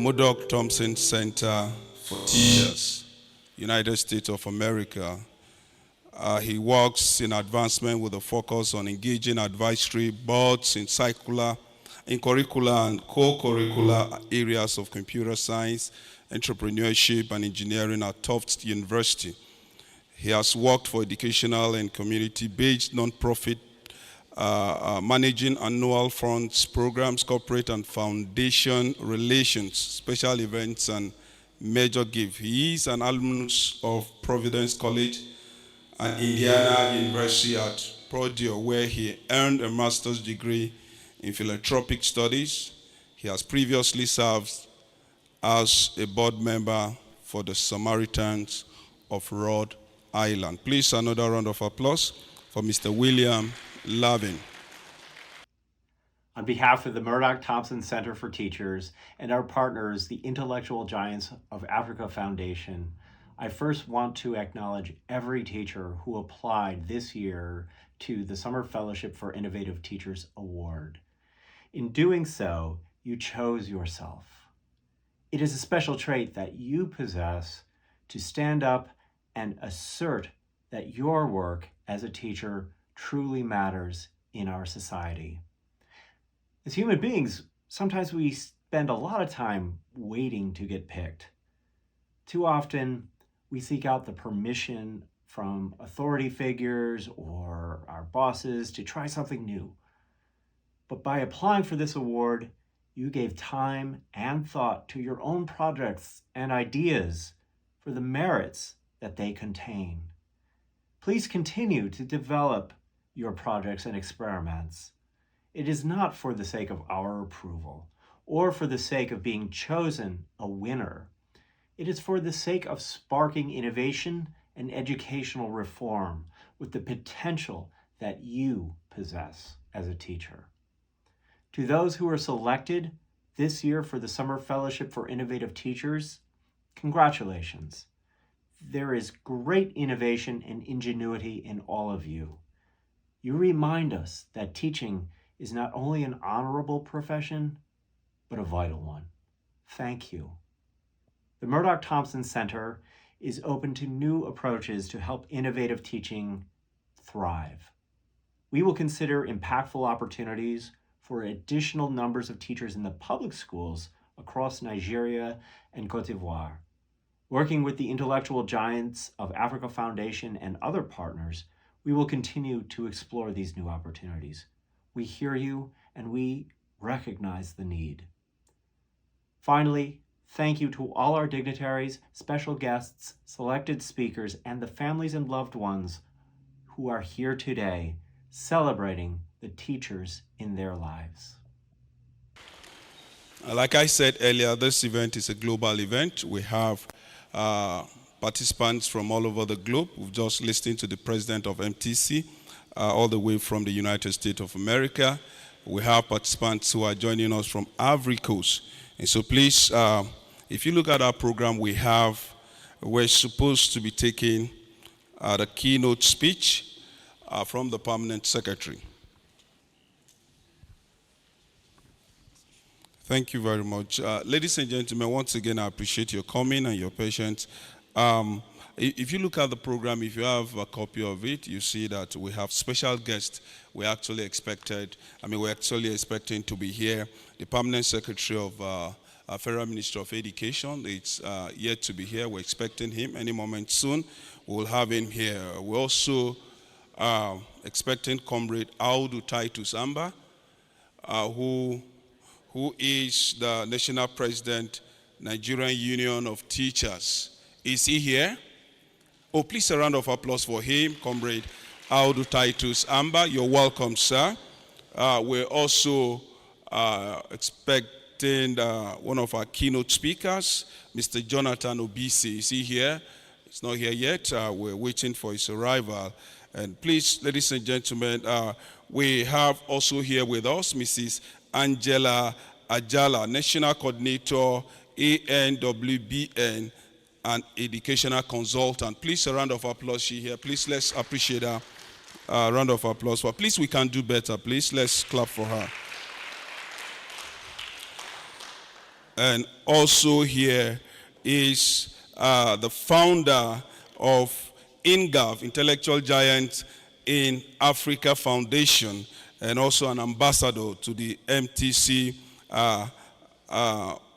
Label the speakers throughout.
Speaker 1: Murdock-Thompson Center for Teachers, United States of America. He works in advancement with a focus on engaging advisory boards in curricular and co-curricular areas of computer science, entrepreneurship, and engineering at Tufts University. He has worked for educational and community-based nonprofit managing annual funds, programs, corporate and foundation relations, special events, and major gifts. He is an alumnus of Providence College and Indiana University at Purdue, where he earned a master's degree in philanthropic studies. He has previously served as a board member for the Samaritans of Rhode Island. Please, another round of applause for Mr. William Lavin.
Speaker 2: On behalf of the Murdock-Thompson Center for Teachers and our partners, the Intellectual Giants of Africa Foundation, I first want to acknowledge every teacher who applied this year to the Summer Fellowship for Innovative Teachers Award. In doing so, you chose yourself. It is a special trait that you possess to stand up and assert that your work as a teacher truly matters in our society. As human beings, sometimes we spend a lot of time waiting to get picked. Too often, we seek out the permission from authority figures or our bosses to try something new. But by applying for this award, you gave time and thought to your own projects and ideas for the merits that they contain. Please continue to develop your projects and experiments. It is not for the sake of our approval or for the sake of being chosen a winner. It is for the sake of sparking innovation and educational reform with the potential that you possess as a teacher. To those who are selected this year for the Summer Fellowship for Innovative Teachers, congratulations. There is great innovation and ingenuity in all of you. You remind us that teaching is not only an honorable profession, but a vital one. Thank you. The Murdock-Thompson Center is open to new approaches to help innovative teaching thrive. We will consider impactful opportunities for additional numbers of teachers in the public schools across Nigeria and Cote d'Ivoire. Working with the Intellectual Giants of Africa Foundation and other partners, we will continue to explore these new opportunities. We hear you and we recognize the need. Finally, thank you to all our dignitaries, special guests, selected speakers, and the families and loved ones who are here today celebrating the teachers in their lives.
Speaker 1: Like I said earlier, this event is a global event. We have participants from all over the globe. We've just listened to the president of MTC, all the way from the United States of America. We have participants who are joining us from Ivory Coast. And so please, if you look at our program, we're supposed to be taking the keynote speech from the permanent secretary. Thank you very much. Ladies and gentlemen, once again, I appreciate your coming and your patience. If you look at the program, if you have a copy of it, you see that we have special guests we're actually expecting to be here. The permanent secretary of Federal Ministry of Education, it's yet to be here. We're expecting him any moment soon. We'll have him here. We're also expecting Comrade Audu Titus Amba, who is the National President, Nigerian Union of Teachers. Is he here? Oh, please a round of applause for him, Comrade Audu Titus Amba. You're welcome, sir. We're also expecting one of our keynote speakers, Mr. Jonathan Obisi. Is he here? He's not here yet. We're waiting for his arrival. And please, ladies and gentlemen, we have also here with us Mrs. Angela Ajala, National Coordinator, ANWBN, and Educational Consultant. Please, a round of applause. She here. Please, let's appreciate her. Round of applause. But please, we can do better. Please, let's clap for her. And also here is the founder of INGAF, Intellectual Giant in Africa Foundation, and also an ambassador to the MTC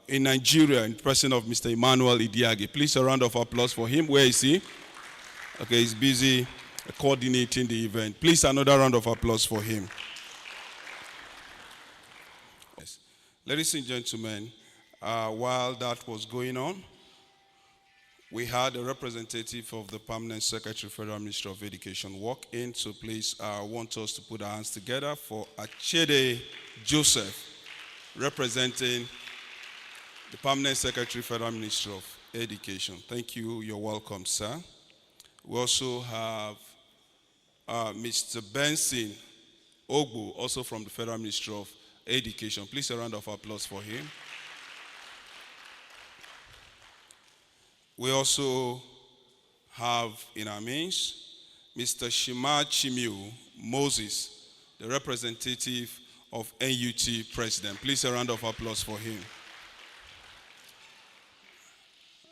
Speaker 1: in Nigeria, in person of Mr. Emmanuel Idiagi. Please a round of applause for him. Where is he? Okay, he's busy coordinating the event. Please another round of applause for him. Yes. Ladies and gentlemen, while that was going on, we had a representative of the Permanent Secretary, Federal Ministry of Education, walk in. So please, I want us to put our hands together for Achede Joseph, representing the Permanent Secretary, Federal Ministry of Education. Thank you. You're welcome, sir. We also have Mr. Benson Ogbu, also from the Federal Ministry of Education. Please a round of applause for him. We also have in our midst Mr. Shima Chimiu Moses, the representative of NUT President. Please a round of applause for him.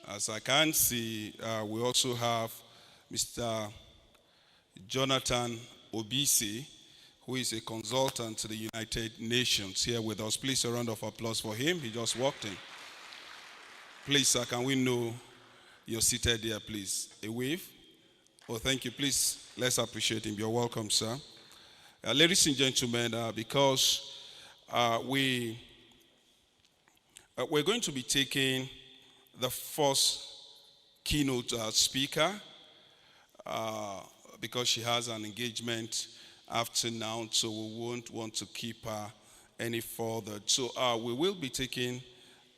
Speaker 1: As I can see, we also have Mr. Jonathan Obisi, who is a consultant to the United Nations, here with us. Please a round of applause for him. He just walked in. Please, sir, can we know you're seated there, please? A wave? Oh, thank you. Please, let's appreciate him. You're welcome, sir. Ladies and gentlemen, because we're going to be taking the first keynote speaker because she has an engagement after now, so we won't want to keep her any further. So we will be taking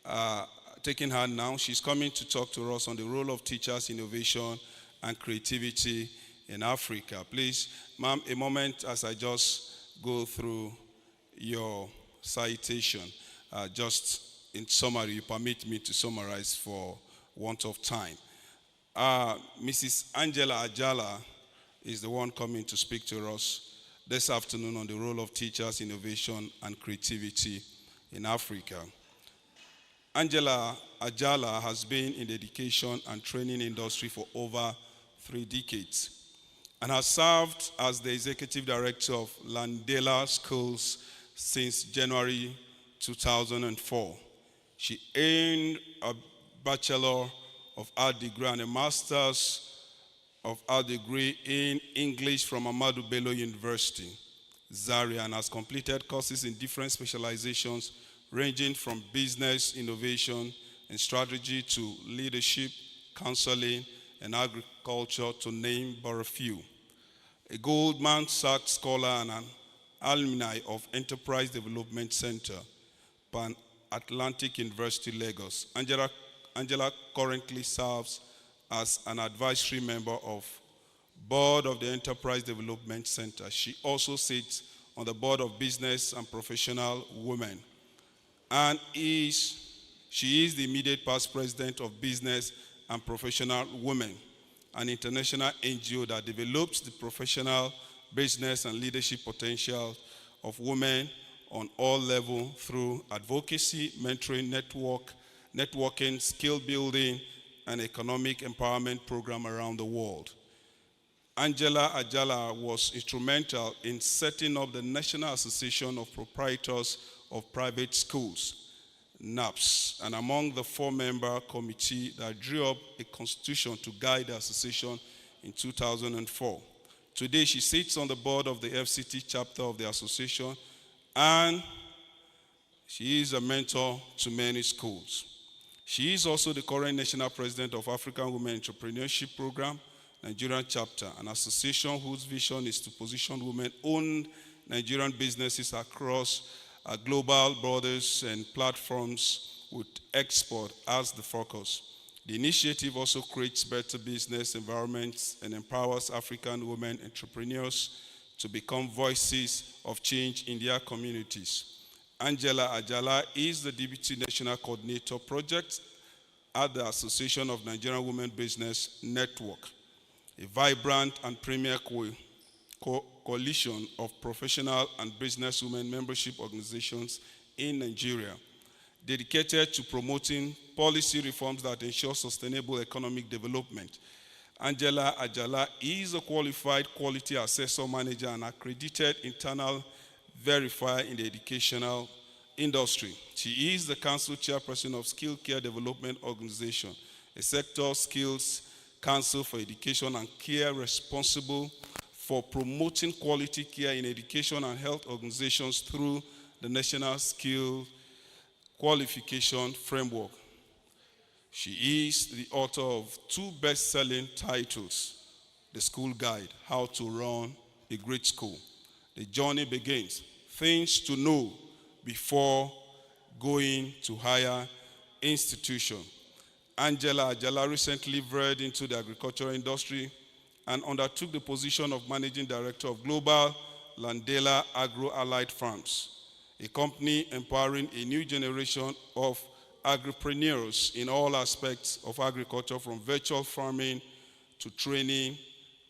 Speaker 1: her now. She's coming to talk to us on the role of teachers, innovation, and creativity in Africa. Please, ma'am, a moment as I just go through your citation. Just in summary, you permit me to summarize for want of time. Mrs. Angela Ajala is the one coming to speak to us this afternoon on the role of teachers, innovation, and creativity in Africa. Angela Ajala has been in the education and training industry for over 3 decades and has served as the executive director of Landela Schools since January 2004. She earned a Bachelor of Art degree and a Master's of Art degree in English from Ahmadu Bello University, Zaria, and has completed courses in different specializations ranging from business, innovation, and strategy to leadership, counseling, and agriculture, to name but a few. A Goldman Sachs scholar and an alumni of Enterprise Development Center, Pan-Atlantic University, Lagos. Angela currently serves as an advisory member of board of the Enterprise Development Center. She also sits on the board of Business and Professional Women, and she is the immediate past president of Business and Professional Women, an international NGO that develops the professional, business, and leadership potential of women on all levels through advocacy, mentoring, networking, skill building, and economic empowerment program around the world. Angela Ajala was instrumental in setting up the National Association of Proprietors of Private Schools, NAPS, and among the 4-member committee that drew up a constitution to guide the association in 2004. Today, she sits on the board of the FCT chapter of the association, and she is a mentor to many schools. She is also the current national president of African Women Entrepreneurship Program, Nigerian chapter, an association whose vision is to position women-owned Nigerian businesses across global borders and platforms with export as the focus. The initiative also creates better business environments and empowers African women entrepreneurs to become voices of change in their communities. Angela Ajala is the Deputy National Coordinator Project at the Association of Nigerian Women Business Network, a vibrant and premier coalition of professional and business women membership organizations in Nigeria. dedicated to promoting policy reforms that ensure sustainable economic development. Angela Ajala is a qualified quality assessor manager and accredited internal verifier in the educational industry. She is the council chairperson of Skill Care Development Organization, a sector skills council for education and care responsible for promoting quality care in education and health organizations through the National Skill Qualification Framework. She is the author of 2 best-selling titles: The School Guide, How to Run a Great School, The Journey Begins, Things to Know Before Going to Higher Institution. Angela Ajala recently veered into the agricultural industry and undertook the position of Managing Director of Global Landela Agro-Allied Farms, a company empowering a new generation of agripreneurs in all aspects of agriculture, from virtual farming to training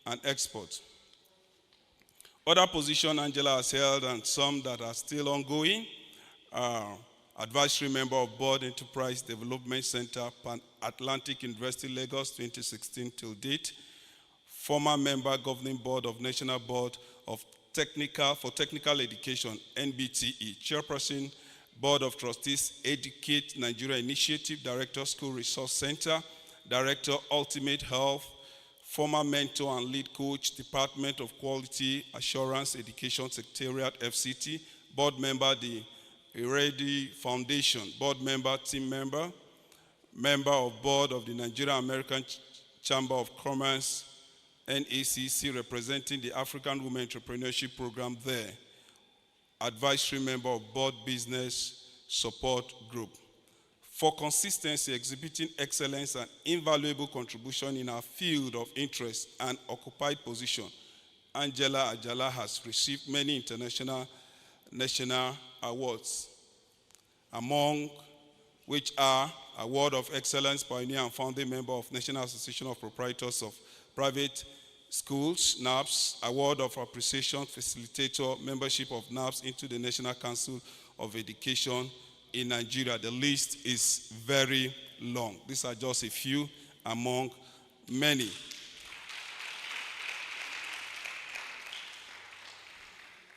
Speaker 1: and export. Other positions Angela has held, and some that are still ongoing, are advisory member of Board Enterprise Development Center, Pan-Atlantic University, Lagos, 2016 till date, former member governing board of National Board of Technical Education, NBTE, chairperson, Board of Trustees, Educate-Nigeria Initiative, Director, School Resource Center, Director, Ultimate Health, former mentor and lead coach, Department of Quality Assurance Education Secretariat, FCT, board member, the Iredi Foundation, board member, team member, member of board of the Nigeria American Chamber of Commerce, NACC, representing the African Women Entrepreneurship Program there, advisory member of Board Business Support Group. For consistency, exhibiting excellence and invaluable contribution in our field of interest and occupied position, Angela Ajala has received many international national awards, among which are Award of Excellence Pioneer and founding member of National Association of Proprietors of Private Schools, NAPS, Award of Appreciation Facilitator, membership of NAPS into the National Council of Education in Nigeria. The list is very long. These are just a few among many.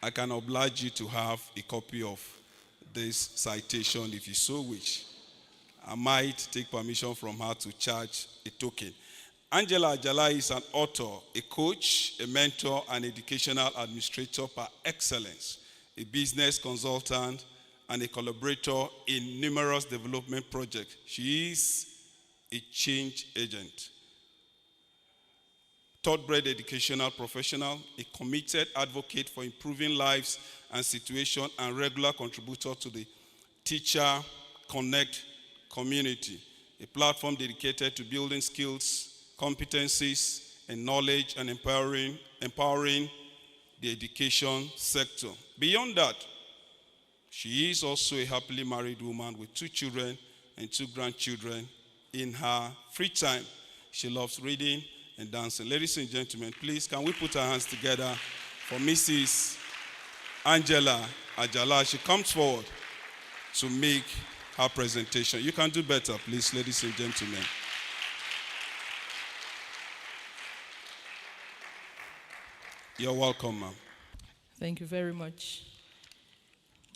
Speaker 1: I can oblige you to have a copy of this citation if you so wish. I might take permission from her to charge a token. Angela Ajala is an author, a coach, a mentor, and educational administrator par excellence, a business consultant, and a collaborator in numerous development projects. She is a change agent, thoroughbred educational professional, a committed advocate for improving lives and situations, and regular contributor to the Teacher Connect community, a platform dedicated to building skills, competencies, and knowledge, and empowering the education sector. Beyond that, she is also a happily married woman with 2 children and 2 grandchildren. In her free time, she loves reading and dancing. Ladies and gentlemen, please, can we put our hands together for Mrs. Angela Ajala? She comes forward to make her presentation. You can do better, please, ladies and gentlemen. You're welcome, ma'am.
Speaker 3: Thank you very much.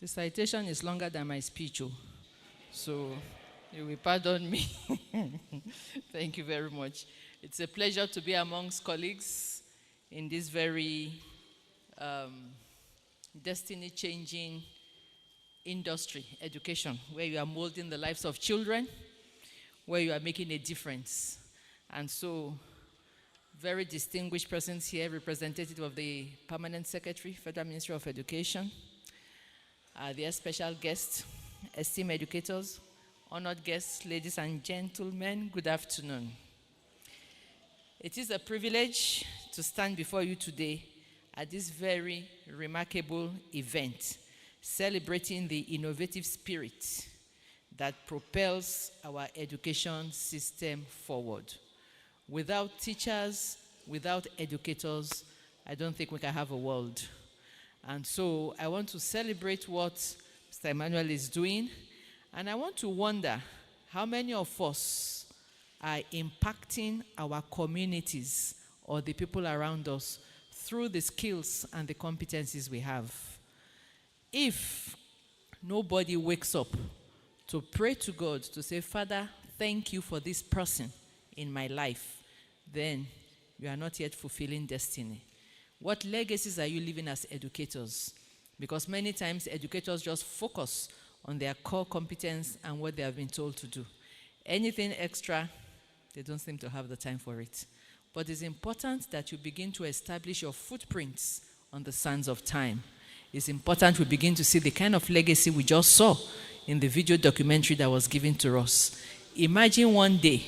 Speaker 3: The citation is longer than my speech, so you will pardon me. Thank you very much. It's a pleasure to be amongst colleagues in this very destiny-changing industry, education, where you are molding the lives of children, where you are making a difference. And so, very distinguished persons here, representative of the Permanent Secretary, Federal Ministry of Education, their special guests, esteemed educators, honored guests, ladies and gentlemen, good afternoon. It is a privilege to stand before you today at this very remarkable event, celebrating the innovative spirit that propels our education system forward. Without teachers, without educators, I don't think we can have a world. And so I want to celebrate what Mr. Emmanuel is doing And I want to wonder how many of us are impacting our communities or the people around us through the skills and the competencies we have. If nobody wakes up to pray to God, to say, Father, thank you for this person in my life, then you are not yet fulfilling destiny. What legacies are you leaving as educators? Because many times educators just focus on their core competence and what they have been told to do. Anything extra, they don't seem to have the time for it. But it's important that you begin to establish your footprints on the sands of time. It's important we begin to see the kind of legacy we just saw in the video documentary that was given to us. Imagine one day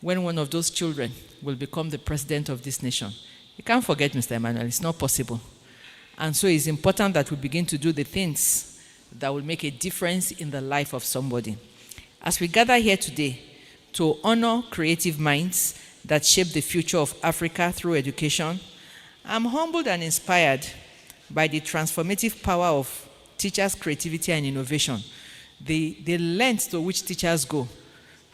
Speaker 3: when one of those children will become the president of this nation. You can't forget, Mr. Emmanuel, it's not possible. And so it's important that we begin to do the things that will make a difference in the life of somebody. As we gather here today to honor creative minds that shape the future of Africa through education, I'm humbled and inspired by the transformative power of teachers' creativity and innovation, the length to which teachers go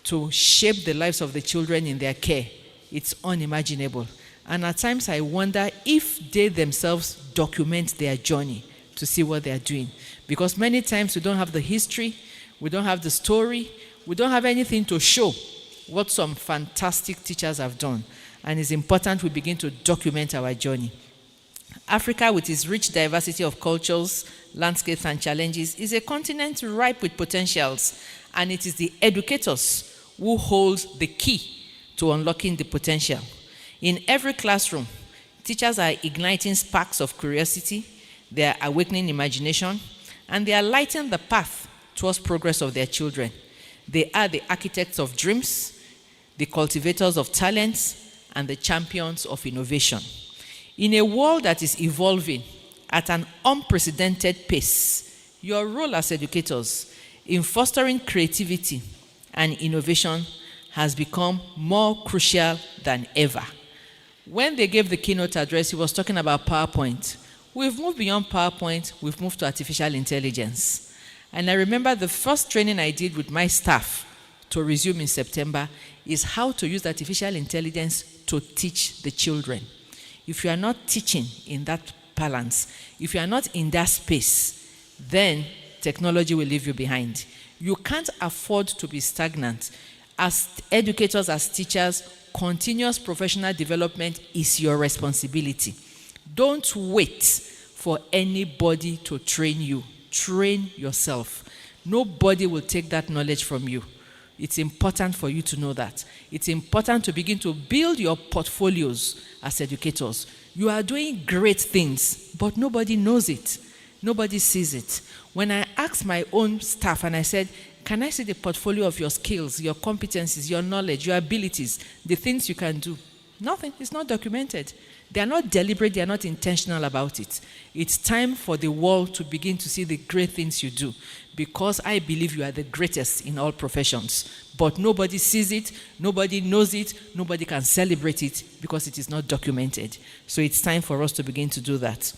Speaker 3: to shape the lives of the children in their care. It's unimaginable. And at times I wonder if they themselves document their journey to see what they are doing. Because many times we don't have the history, we don't have the story, we don't have anything to show what some fantastic teachers have done. And it's important we begin to document our journey. Africa, with its rich diversity of cultures, landscapes, and challenges, is a continent ripe with potentials, and it is the educators who hold the key to unlocking the potential. In every classroom, teachers are igniting sparks of curiosity, they are awakening imagination, and they are lighting the path towards progress of their children. They are the architects of dreams, the cultivators of talents, and the champions of innovation. In a world that is evolving at an unprecedented pace, your role as educators in fostering creativity and innovation has become more crucial than ever. When they gave the keynote address, he was talking about PowerPoint. We've moved beyond PowerPoint, we've moved to artificial intelligence. And I remember the first training I did with my staff to resume in September is how to use artificial intelligence to teach the children. If you are not teaching in that balance, if you are not in that space, then technology will leave you behind. You can't afford to be stagnant. As educators, as teachers, continuous professional development is your responsibility. Don't wait for anybody to train you. Train yourself. Nobody will take that knowledge from you. It's important for you to know that. It's important to begin to build your portfolios as educators. You are doing great things, but nobody knows it. Nobody sees it. When I asked my own staff and I said, can I see the portfolio of your skills, your competencies, your knowledge, your abilities, the things you can do? Nothing. It's not documented. They are not deliberate. They are not intentional about it. It's time for the world to begin to see the great things you do, because I believe you are the greatest in all professions. But nobody sees it, nobody knows it, nobody can celebrate it because it is not documented. So it's time for us to begin to do that.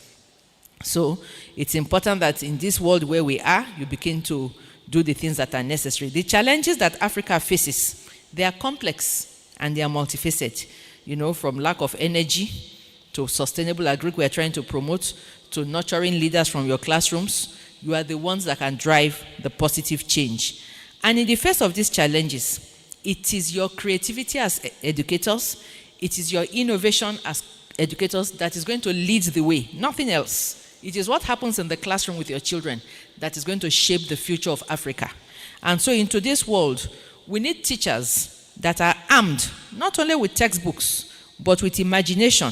Speaker 3: So it's important that in this world where we are, you begin to do the things that are necessary. The challenges that Africa faces, they are complex and they are multifaceted. You know, from lack of energy to sustainable agriculture we are trying to promote, to nurturing leaders from your classrooms. You are the ones that can drive the positive change. And in the face of these challenges, it is your creativity as educators, it is your innovation as educators that is going to lead the way, nothing else. It is what happens in the classroom with your children that is going to shape the future of Africa. And so in today's world, we need teachers that are armed, not only with textbooks, but with imagination.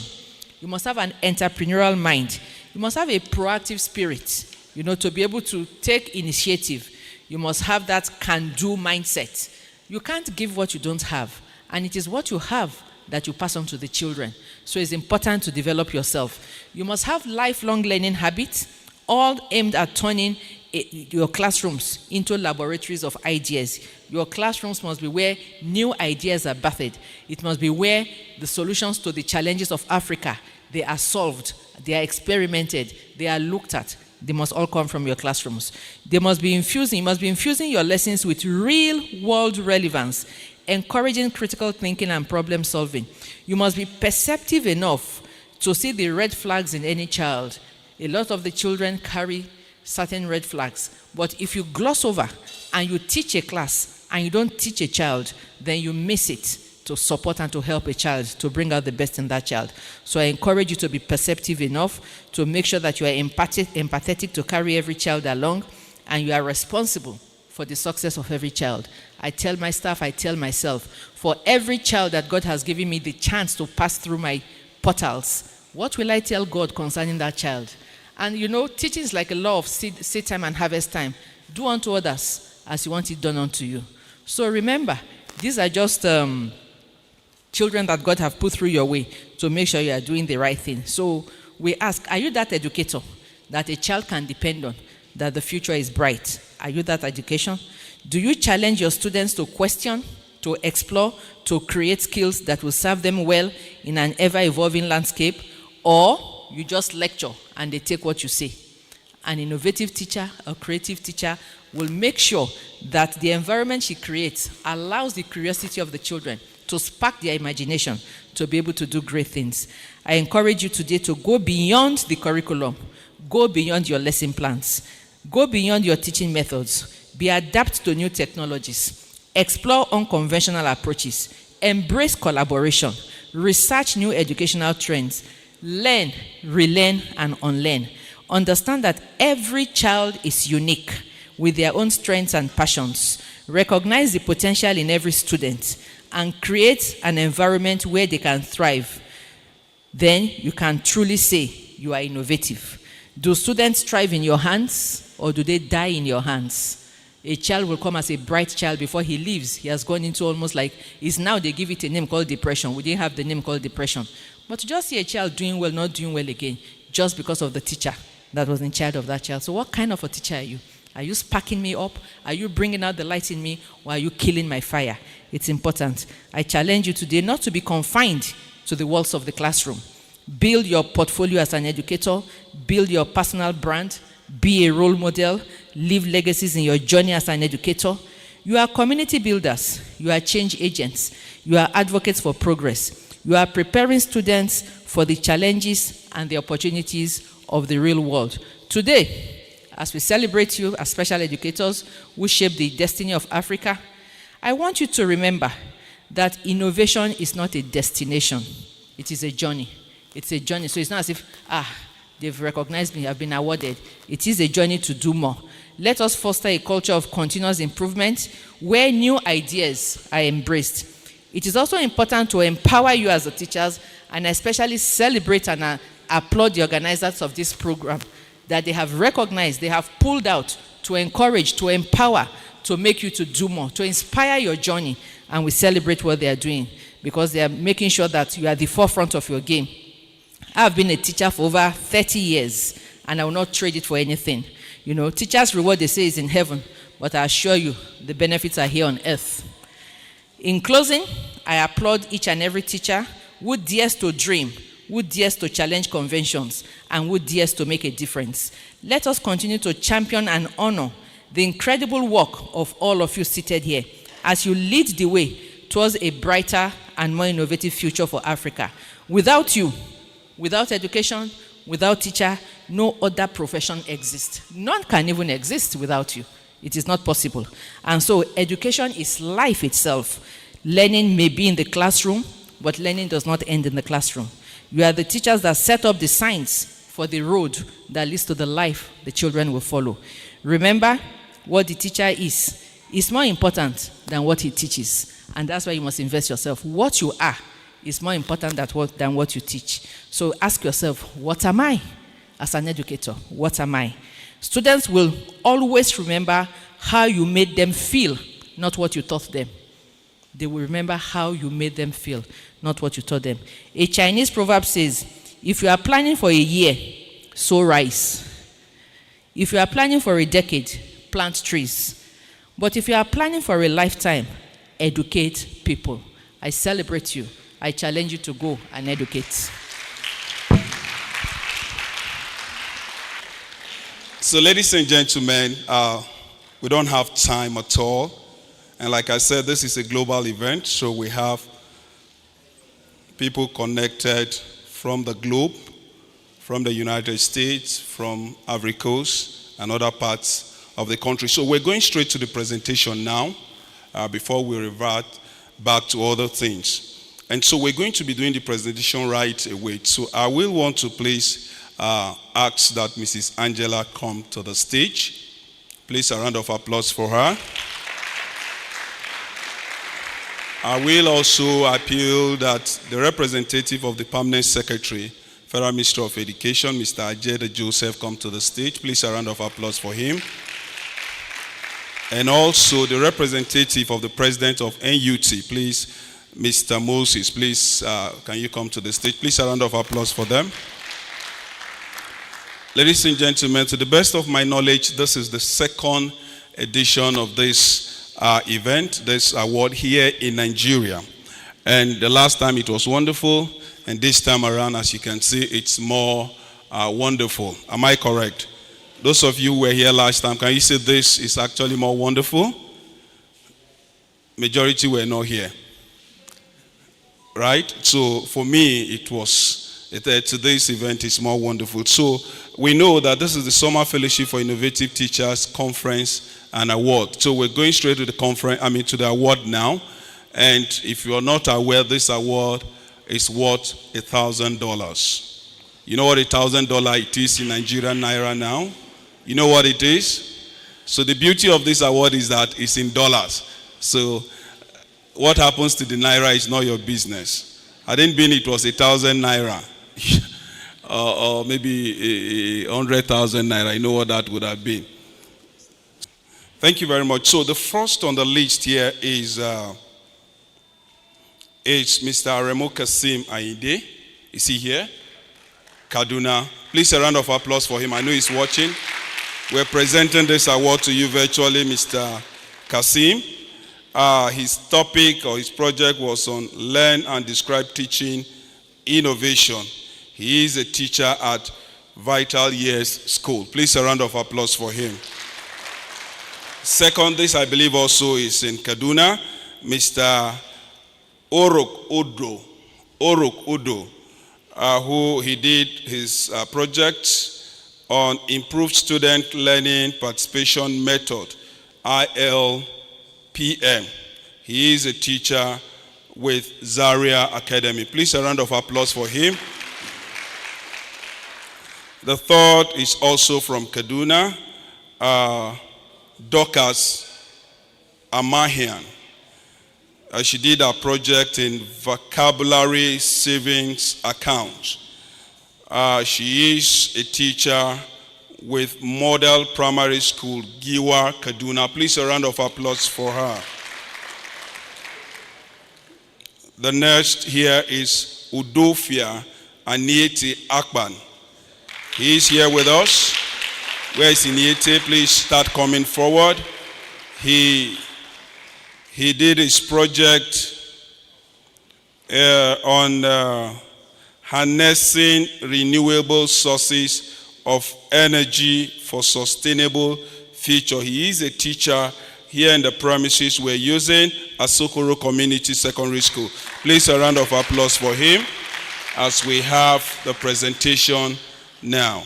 Speaker 3: You must have an entrepreneurial mind. You must have a proactive spirit, you know, to be able to take initiative. You must have that can-do mindset. You can't give what you don't have. And it is what you have that you pass on to the children. So it's important to develop yourself. You must have lifelong learning habits, all aimed at turning your classrooms into laboratories of ideas. Your classrooms must be where new ideas are birthed. It must be where the solutions to the challenges of Africa, they are solved, they are experimented, they are looked at, They must all come from your classrooms. You must be infusing your lessons with real-world relevance, encouraging critical thinking and problem solving. You must be perceptive enough to see the red flags in any child. A lot of the children carry certain red flags. But if you gloss over and you teach a class and you don't teach a child, then you miss it to support and to help a child, to bring out the best in that child. So I encourage you to be perceptive enough to make sure that you are empathetic to carry every child along, and you are responsible for the success of every child. I tell my staff, I tell myself, for every child that God has given me the chance to pass through my portals, what will I tell God concerning that child? And you know, teaching is like a law of seed time and harvest time. Do unto others as you want it done unto you. So remember, these are just children that God have put through your way to make sure you are doing the right thing. So we ask, are you that educator that a child can depend on, that the future is bright? Are you that education? Do you challenge your students to question, to explore, to create skills that will serve them well in an ever-evolving landscape? Or you just lecture and they take what you say? An innovative teacher, a creative teacher will make sure that the environment she creates allows the curiosity of the children to spark their imagination to be able to do great things. I encourage you today to go beyond the curriculum, go beyond your lesson plans, go beyond your teaching methods, be adapt to new technologies, explore unconventional approaches, embrace collaboration, research new educational trends, learn, relearn, and unlearn. Understand that every child is unique with their own strengths and passions. Recognize the potential in every student and create an environment where they can thrive. Then you can truly say you are innovative. Do students thrive in your hands or do they die in your hands? A child will come as a bright child. Before he leaves, he has gone into almost like, is now they give it a name called depression. We didn't have the name called depression. But to just see a child doing well, not doing well again, just because of the teacher that was in charge of that child. So what kind of a teacher are you? Are you sparking me up? Are you bringing out the light in me? Or are you killing my fire? It's important. I challenge you today not to be confined to the walls of the classroom. Build your portfolio as an educator. Build your personal brand. Be a role model. Leave legacies in your journey as an educator. You are community builders. You are change agents. You are advocates for progress. You are preparing students for the challenges and the opportunities of the real world. Today, as we celebrate you as special educators who shape the destiny of Africa, I want you to remember that innovation is not a destination. It is a journey. It's a journey. So it's not as if, they've recognized me, I've been awarded. It is a journey to do more. Let us foster a culture of continuous improvement where new ideas are embraced. It is also important to empower you as the teachers and especially celebrate and applaud the organizers of this program that they have recognized, they have pulled out to encourage, to empower, to make you to do more, to inspire your journey. And we celebrate what they are doing because they are making sure that you are at the forefront of your game. I've been a teacher for over 30 years and I will not trade it for anything. You know, teachers' reward, they say, is in heaven, but I assure you the benefits are here on earth. In closing, I applaud each and every teacher who dares to dream, who dares to challenge conventions, and who dares to make a difference. Let us continue to champion and honor the incredible work of all of you seated here as you lead the way towards a brighter and more innovative future for Africa. Without you, without education, without teacher, no other profession exists. None can even exist without you. It is not possible. And so education is life itself. Learning may be in the classroom, but learning does not end in the classroom. You are the teachers that set up the signs for the road that leads to the life the children will follow. Remember, what the teacher is more important than what he teaches. And that's why you must invest yourself. What you are is more important than what you teach. So ask yourself, what am I as an educator? What am I? Students will always remember how you made them feel, not what you taught them. They will remember how you made them feel, not what you taught them. A Chinese proverb says, if you are planning for a year, sow rice. If you are planning for a decade, plant trees. But if you are planning for a lifetime, educate people. I celebrate you. I challenge you to go and educate.
Speaker 1: So, ladies and gentlemen, we don't have time at all. And like I said, this is a global event, so we have people connected from the globe, from the United States, from Ivory Coast, and other parts of the country. So we're going straight to the presentation now, before we revert back to other things. And so we're going to be doing the presentation right away. So I will want to please ask that Mrs. Angela come to the stage. Please, a round of applause for her. I will also appeal that the representative of the Permanent Secretary, Federal Ministry of Education, Mr. Ajede Joseph, come to the stage. Please, a round of applause for him. And also the representative of the President of NUT, please, Mr. Moses, please, can you come to the stage? Please, a round of applause for them. Ladies and gentlemen, to the best of my knowledge, this is the second edition of this event, this award here in Nigeria. And the last time it was wonderful, and this time around, as you can see, it's more wonderful. Am I correct? Those of you who were here last time, can you say this is actually more wonderful? Majority were not here. Right? So for me, it was, today's event is more wonderful. So we know that this is the Summer Fellowship for Innovative Teachers Conference and Award. So we're going straight to the conference, to the award now. And if you are not aware, this award is worth $1,000. You know what $1,000 it is in Nigerian naira now? You know what it is? So the beauty of this award is that it's in dollars. So what happens to the naira is not your business. Hadn't been it was 1,000 naira or maybe 100,000 naira. You know what that would have been. Thank you very much. So the first on the list here is Mr. Aremo Kasim Aide. Is he here? Kaduna. Please, a round of applause for him. I know he's watching. We're presenting this award to you virtually, Mr. Kasim. His topic or his project was on Learn and Describe Teaching Innovation. He is a teacher at Vital Years School. Please, a round of applause for him. Second, this I believe also is in Kaduna, Mr. Orok Udo, who he did his project on Improved Student Learning Participation Method, ILPM. He is a teacher with Zaria Academy. Please, a round of applause for him. The third is also from Kaduna, Dorcas Amahian. She did a project in vocabulary savings account. She is a teacher with Model Primary School, Giwa, Kaduna. Please, a round of applause for her. The next here is Udofia Anieti Akban. He is here with us. Where is Iniete? Please start coming forward. He did his project on harnessing renewable sources of energy for sustainable future. He is a teacher here in the premises we're using, Asokoro Community Secondary School. Please, a round of applause for him as we have the presentation now.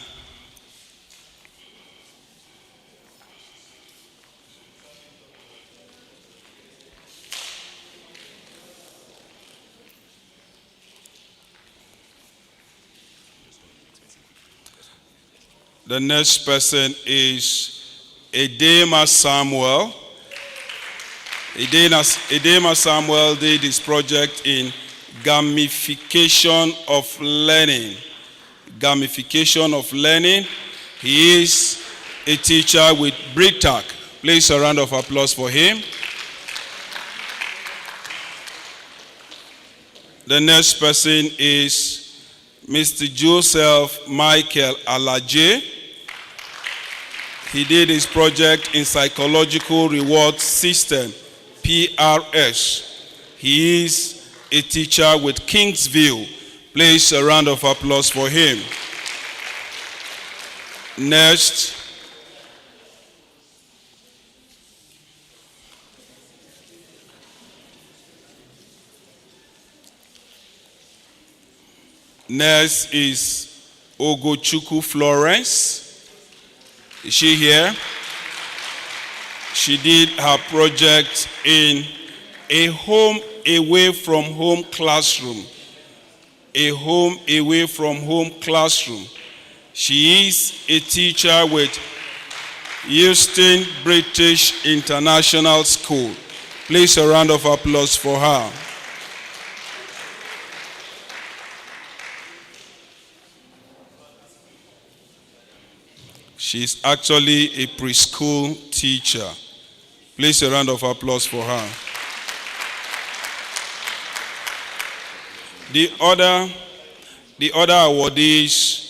Speaker 1: The next person is Edema Samuel. Edema Samuel did his project in gamification of learning. Gamification of learning. He is a teacher with BRITAC. Please, a round of applause for him. The next person is Mr. Joseph Michael Alaje. He did his project in Psychological Reward System, PRS. He is a teacher with Kingsville. Please, a round of applause for him. Next Next is Ogochukwu Florence. Is she here? She did her project in a home away from home classroom. A home away from home classroom. She is a teacher with Houston British International School. Please a round of applause for her. She's actually a preschool teacher. Please a round of applause for her. The other awardees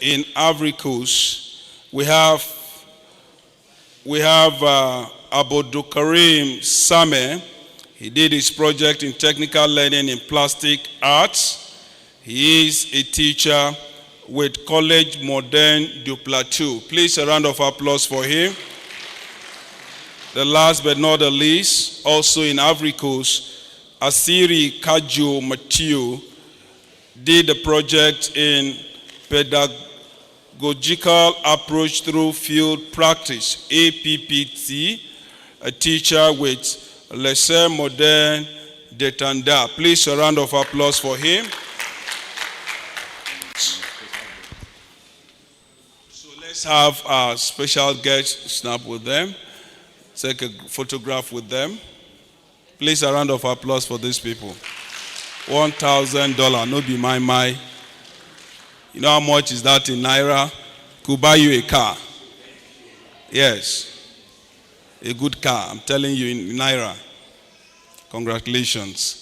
Speaker 1: in Ivory Coast, we have Abodukarim Same. He did his project in technical learning in plastic arts. He is a teacher with College Modern du Plateau. Please a round of applause for him. The last but not the least, also in Ivory Coast, Asiri Kajo Mathieu did the project in pedagogical approach through field practice, APPT, a teacher with Lycée Modern de Tanda. Please a round of applause for him. So let's have our special guest snap with them, take a photograph with them. Please a round of applause for these people. $1,000, no be my. You know how much is that in Naira? Could buy you a car. Yes. A good car, I'm telling you, in Naira. Congratulations.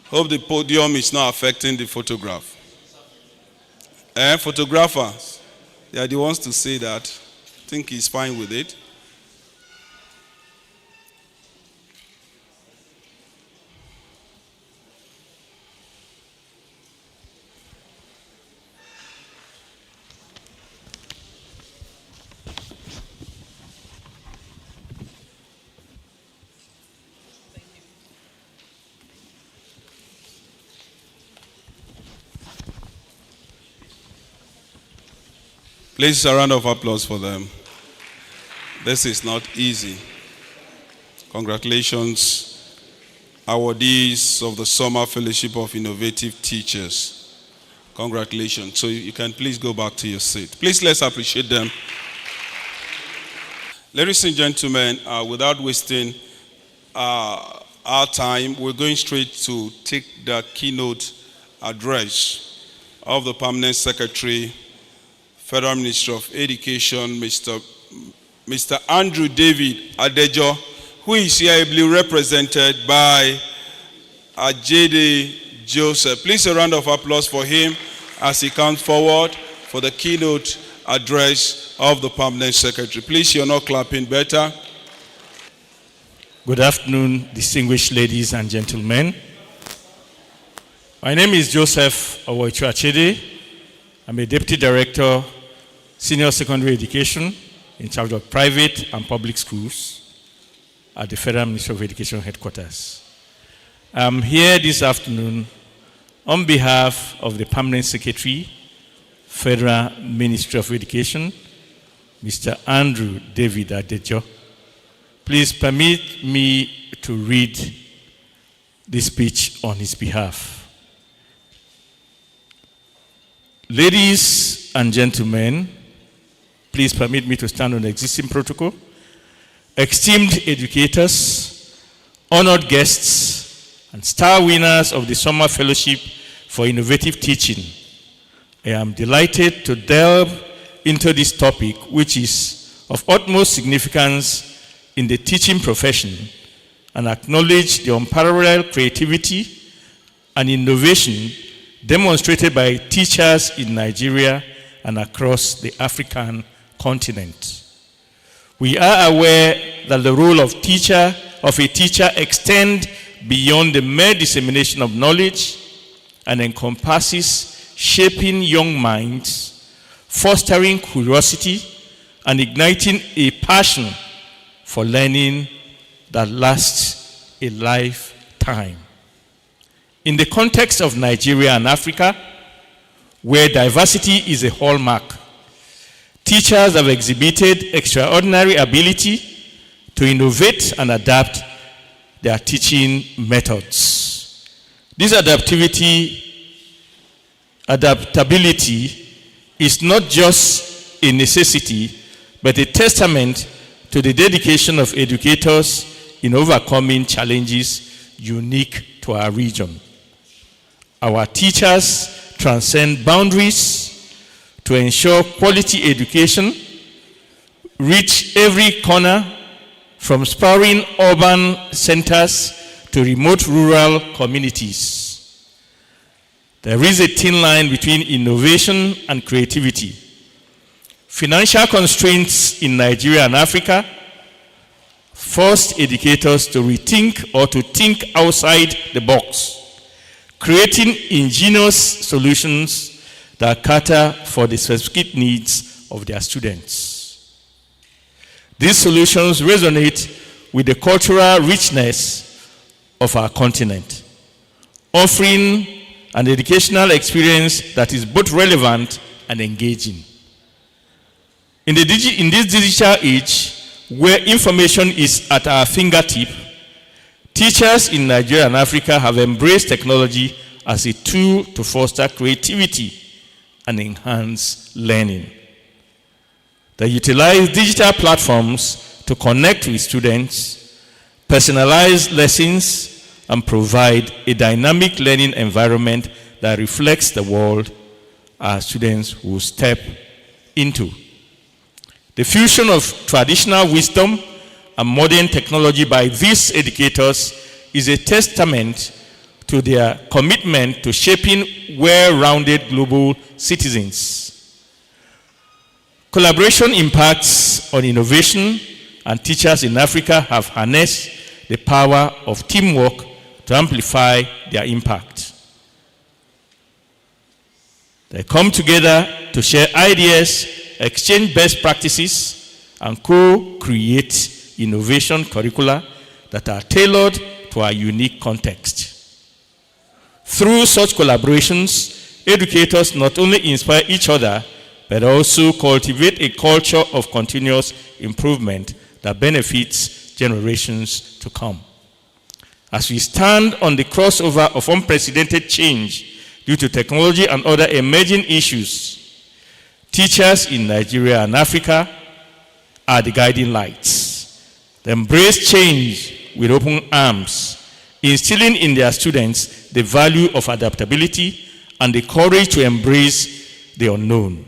Speaker 1: Hope the podium is not affecting the photograph. Photographers, they are the ones to say that. I think he's fine with it. Please a round of applause for them. This is not easy. Congratulations, awardees of the Summer Fellowship of Innovative Teachers. Congratulations. So you can please go back to your seat. Please let's appreciate them. Ladies and gentlemen, without wasting our time, we're going straight to take the keynote address of the Permanent Secretary, Federal Ministry of Education, Mr. Andrew David Adejo, who is here ably represented by Ajede Joseph. Please a round of applause for him as he comes forward for the keynote address of the Permanent Secretary. Please, you're not clapping better.
Speaker 4: Good afternoon, distinguished ladies and gentlemen. My name is Joseph Owoichu Achede. I'm a Deputy Director, Senior Secondary Education, in charge of private and public schools at the Federal Ministry of Education headquarters. I'm here this afternoon on behalf of the Permanent Secretary, Federal Ministry of Education, Mr. Andrew David Adejo. Please permit me to read this speech on his behalf. Ladies and gentlemen, please permit me to stand on the existing protocol. Esteemed educators, honored guests, and star winners of the Summer Fellowship for Innovative Teaching, I am delighted to delve into this topic, which is of utmost significance in the teaching profession, and acknowledge the unparalleled creativity and innovation demonstrated by teachers in Nigeria and across the African continent. We are aware that the role of a teacher extends beyond the mere dissemination of knowledge and encompasses shaping young minds, fostering curiosity, and igniting a passion for learning that lasts a lifetime. In the context of Nigeria and Africa, where diversity is a hallmark, teachers have exhibited extraordinary ability to innovate and adapt their teaching methods. This adaptability is not just a necessity, but a testament to the dedication of educators in overcoming challenges unique to our region. Our teachers transcend boundaries to ensure quality education reach every corner, from sprawling urban centers to remote rural communities. There is a thin line between innovation and creativity. Financial constraints in Nigeria and Africa forced educators to rethink or to think outside the box, creating ingenious solutions that cater for the specific needs of their students. These solutions resonate with the cultural richness of our continent, offering an educational experience that is both relevant and engaging. In this digital age, where information is at our fingertip, teachers in Nigeria and Africa have embraced technology as a tool to foster creativity and enhance learning. They utilize digital platforms to connect with students, personalize lessons, and provide a dynamic learning environment that reflects the world our students will step into. The fusion of traditional wisdom and modern technology by these educators is a testament to their commitment to shaping well-rounded global citizens. Collaboration impacts on innovation, and teachers in Africa have harnessed the power of teamwork to amplify their impact. They come together to share ideas, exchange best practices, and co-create innovation curricula that are tailored to our unique context. Through such collaborations, educators not only inspire each other, but also cultivate a culture of continuous improvement that benefits generations to come. As we stand on the crossover of unprecedented change due to technology and other emerging issues, teachers in Nigeria and Africa are the guiding lights. They embrace change with open arms, instilling in their students the value of adaptability and the courage to embrace the unknown.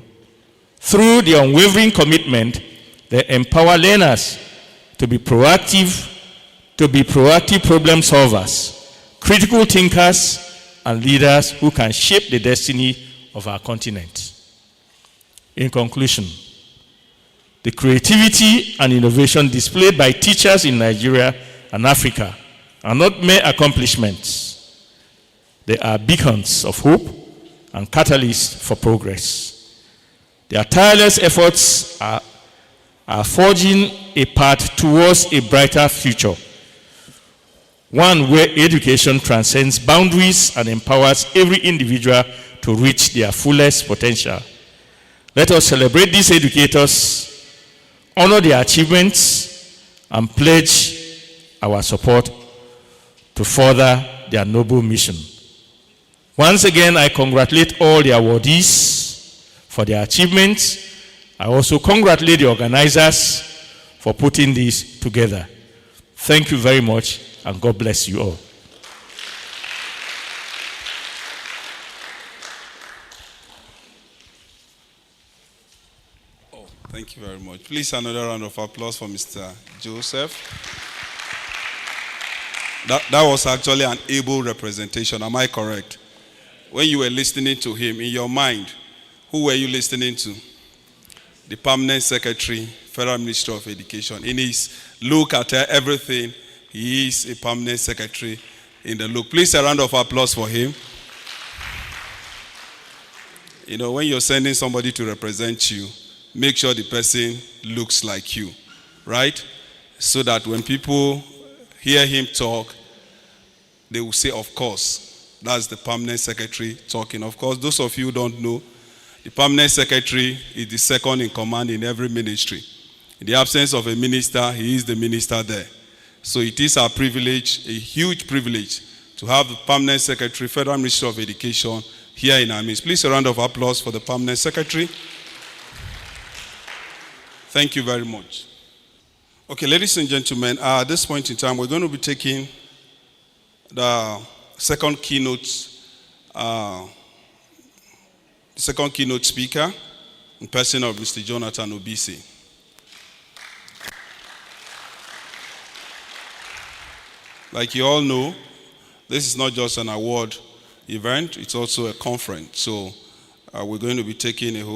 Speaker 4: Through their unwavering commitment, they empower learners to be proactive problem solvers, critical thinkers, and leaders who can shape the destiny of our continent. In conclusion, the creativity and innovation displayed by teachers in Nigeria and Africa are not mere accomplishments. They are beacons of hope and catalysts for progress. Their tireless efforts are forging a path towards a brighter future, one where education transcends boundaries and empowers every individual to reach their fullest potential. Let us celebrate these educators, honor their achievements, and pledge our support to further their noble mission. Once again, I congratulate all the awardees for their achievements. I also congratulate the organizers for putting this together. Thank you very much, and God bless you all.
Speaker 1: Thank you very much. Please, another round of applause for Mr. Joseph. That was actually an able representation. Am I correct? When you were listening to him, in your mind, who were you listening to? The Permanent Secretary, Federal Ministry of Education. In his look at everything, he is a Permanent Secretary in the look. Please, a round of applause for him. You know, when you're sending somebody to represent you, make sure the person looks like you, right? So that when people hear him talk, they will say, of course, That's the permanent secretary talking. Of course, those of you who don't know, the permanent secretary is the second in command in every ministry. In the absence of a minister, he is the minister there. So it is our privilege, a huge privilege, to have the permanent secretary, Federal Ministry of Education, here in our midst. Please a round of applause for the permanent secretary. Thank you very much. Okay, ladies and gentlemen, at this point in time, we're going to be taking the second keynote speaker in person of Mr. Jonathan Obise. Like you all know, this is not just an award event, it's also a conference. So we're going to be taking this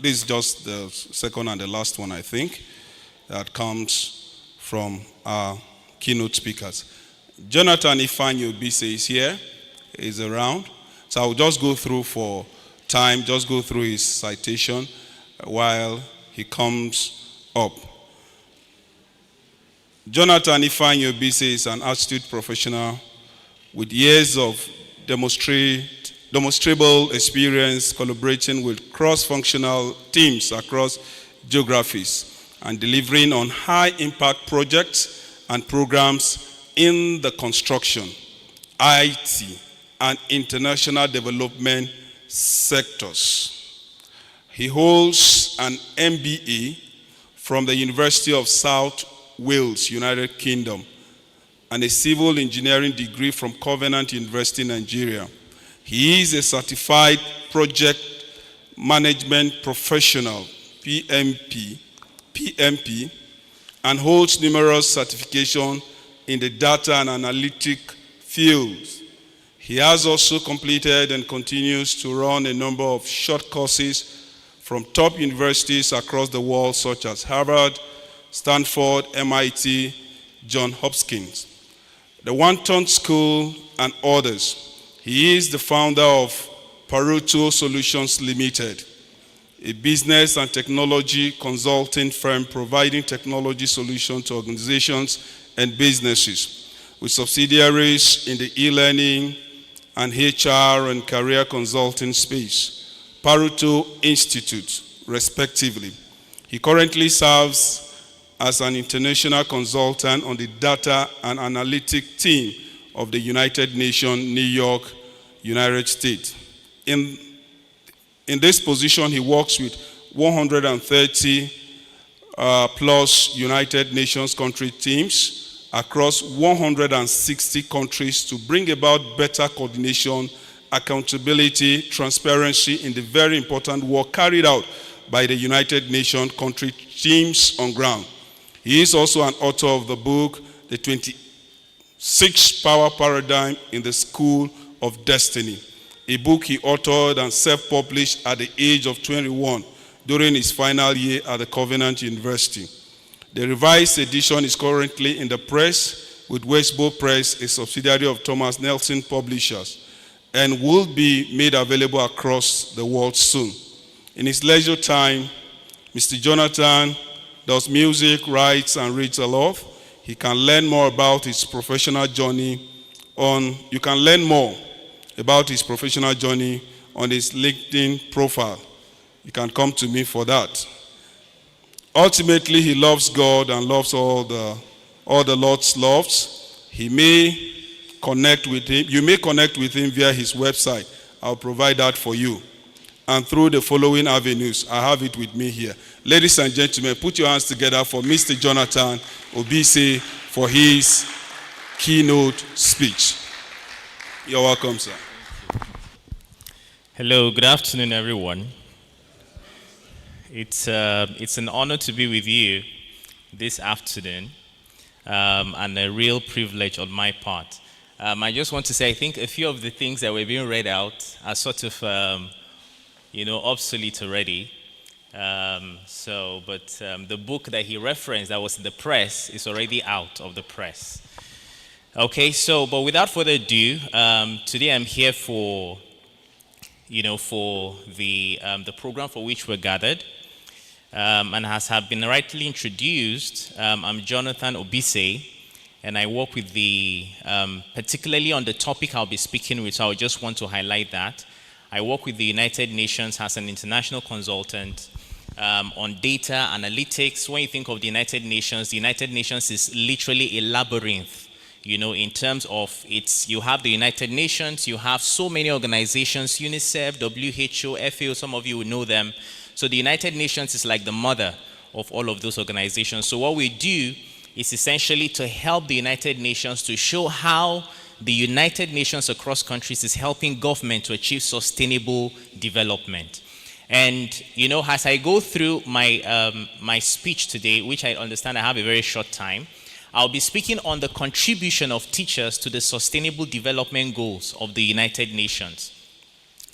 Speaker 1: is just the second and the last one, I think, that comes from our keynote speakers. Jonathan Ifeanyi Obise is here, is around. So I'll just go through for time, just go through his citation while he comes up. Jonathan Ifeanyi Obise is an astute professional with years of demonstrable experience collaborating with cross-functional teams across geographies and delivering on high-impact projects and programs in the construction, IT, and international development sectors. He holds an MBA from the University of South Wales, United Kingdom, and a civil engineering degree from Covenant University, Nigeria. He is a certified project management professional, PMP, and holds numerous certifications in the data and analytic fields. He has also completed and continues to run a number of short courses from top universities across the world, such as Harvard, Stanford, MIT, Johns Hopkins, the Wharton School, and others. He is the founder of Pareto Solutions Limited, a business and technology consulting firm providing technology solutions to organizations and businesses, with subsidiaries in the e-learning and HR and career consulting space, Pareto Institute, respectively. He currently serves as an international consultant on the data and analytic team of the United Nations, New York, United States. In this position, he works with 130 plus United Nations country teams across 160 countries to bring about better coordination, accountability, transparency in the very important work carried out by the United Nations country teams on ground. He is also an author of the book, The 26 Power Paradigm in the School of Destiny, a book he authored and self-published at the age of 21 during his final year at the Covenant University. The revised edition is currently in the press with Westbow Press, a subsidiary of Thomas Nelson Publishers, and will be made available across the world soon. In his leisure time, Mr. Jonathan does music, writes, and reads a lot. You can learn more about his professional journey on his LinkedIn profile. You can come to me for that. Ultimately, he loves God and loves all the Lord's loves. You may connect with him via his website. I'll provide that for you. And through the following avenues, I have it with me here. Ladies and gentlemen, put your hands together for Mr. Jonathan Obise for his keynote speech. You're welcome, sir.
Speaker 5: Hello, good afternoon, everyone. It's an honor to be with you this afternoon, and a real privilege on my part. I just want to say, I think a few of the things that were being read out are sort of obsolete already. The book that he referenced that was in the press is already out of the press. Okay, but without further ado, today I'm here for the program for which we're gathered. And as have been rightly introduced, I'm Jonathan Obise, and I work with particularly on the topic I'll be speaking with, so I just want to highlight that. I work with the United Nations as an international consultant on data analytics. When you think of the United Nations is literally a labyrinth. In terms of you have the United Nations, you have so many organizations, UNICEF, WHO, FAO, some of you will know them. So the United Nations is like the mother of all of those organizations. So what we do is essentially to help the United Nations to show how the United Nations across countries is helping government to achieve sustainable development. And, as I go through my speech today, which I understand I have a very short time, I'll be speaking on the contribution of teachers to the Sustainable Development Goals of the United Nations.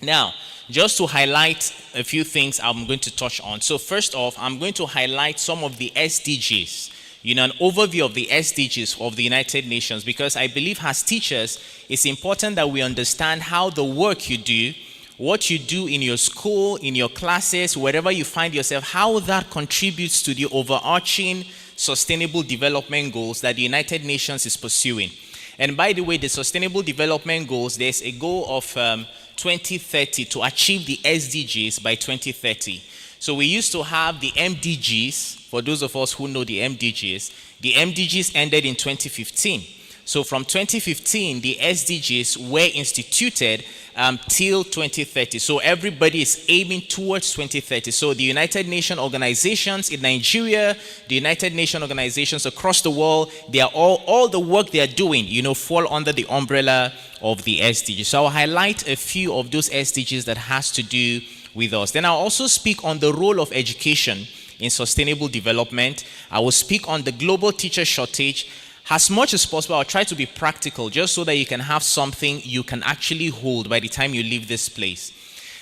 Speaker 5: Now, just to highlight a few things I'm going to touch on. So first off, I'm going to highlight some of the SDGs, an overview of the SDGs of the United Nations, because I believe as teachers, it's important that we understand how the work you do, what you do in your school, in your classes, wherever you find yourself, how that contributes to the overarching Sustainable Development Goals that the United Nations is pursuing. And by the way, the Sustainable Development Goals, there's a goal of 2030 to achieve the SDGs by 2030. So we used to have the MDGs. For those of us who know the MDGs ended in 2015. So from 2015, the SDGs were instituted till 2030. So everybody is aiming towards 2030. So the United Nations organizations in Nigeria, the United Nations organizations across the world, they are all the work they are doing, fall under the umbrella of the SDGs. So I'll highlight a few of those SDGs that has to do with us. Then I'll also speak on the role of education in sustainable development. I will speak on the global teacher shortage. As much as possible, I'll try to be practical just so that you can have something you can actually hold by the time you leave this place.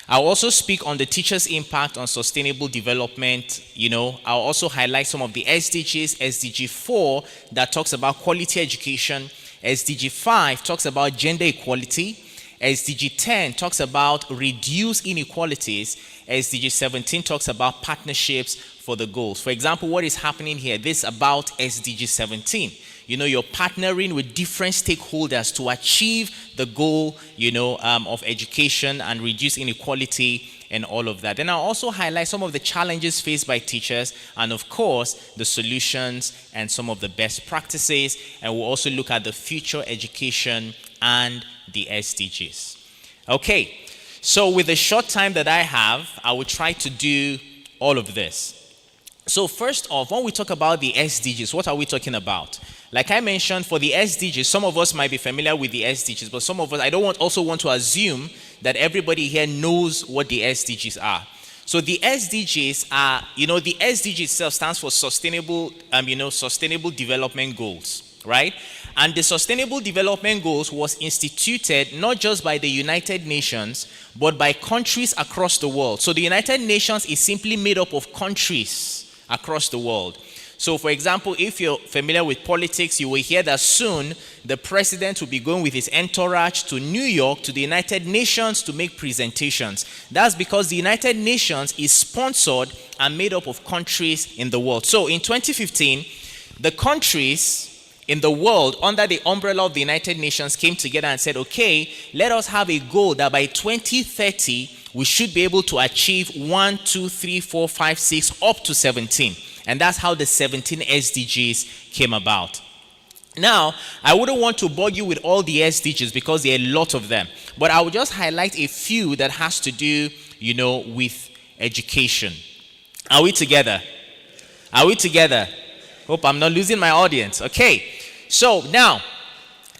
Speaker 5: I'll also speak on the teacher's impact on sustainable development. I'll also highlight some of the SDGs. SDG 4 that talks about quality education. SDG 5 talks about gender equality. SDG 10 talks about reduce inequalities. SDG 17 talks about partnerships for the goals. For example, what is happening here? This is about SDG 17. You're partnering with different stakeholders to achieve the goal, of education and reduce inequality and all of that. Then I'll also highlight some of the challenges faced by teachers and, of course, the solutions and some of the best practices. And we'll also look at the future education and the SDGs. Okay, so with the short time that I have, I will try to do all of this. So first off, when we talk about the SDGs, what are we talking about? Like I mentioned, for the SDGs, some of us might be familiar with the SDGs, but some of us, I don't also want to assume that everybody here knows what the SDGs are. So the SDGs are, the SDG itself stands for Sustainable Development Goals, right? And the Sustainable Development Goals was instituted not just by the United Nations, but by countries across the world. So the United Nations is simply made up of countries across the world. So, for example, if you're familiar with politics, you will hear that soon the president will be going with his entourage to New York, to the United Nations to make presentations. That's because the United Nations is sponsored and made up of countries in the world. So, in 2015, the countries in the world under the umbrella of the United Nations came together and said, okay, let us have a goal that by 2030, we should be able to achieve 1, 2, 3, 4, 5, 6, up to 17. And that's how the 17 SDGs came about. Now, I wouldn't want to bug you with all the SDGs because there are a lot of them. But I will just highlight a few that has to do, with education. Are we together? Are we together? Hope I'm not losing my audience. Okay. So now,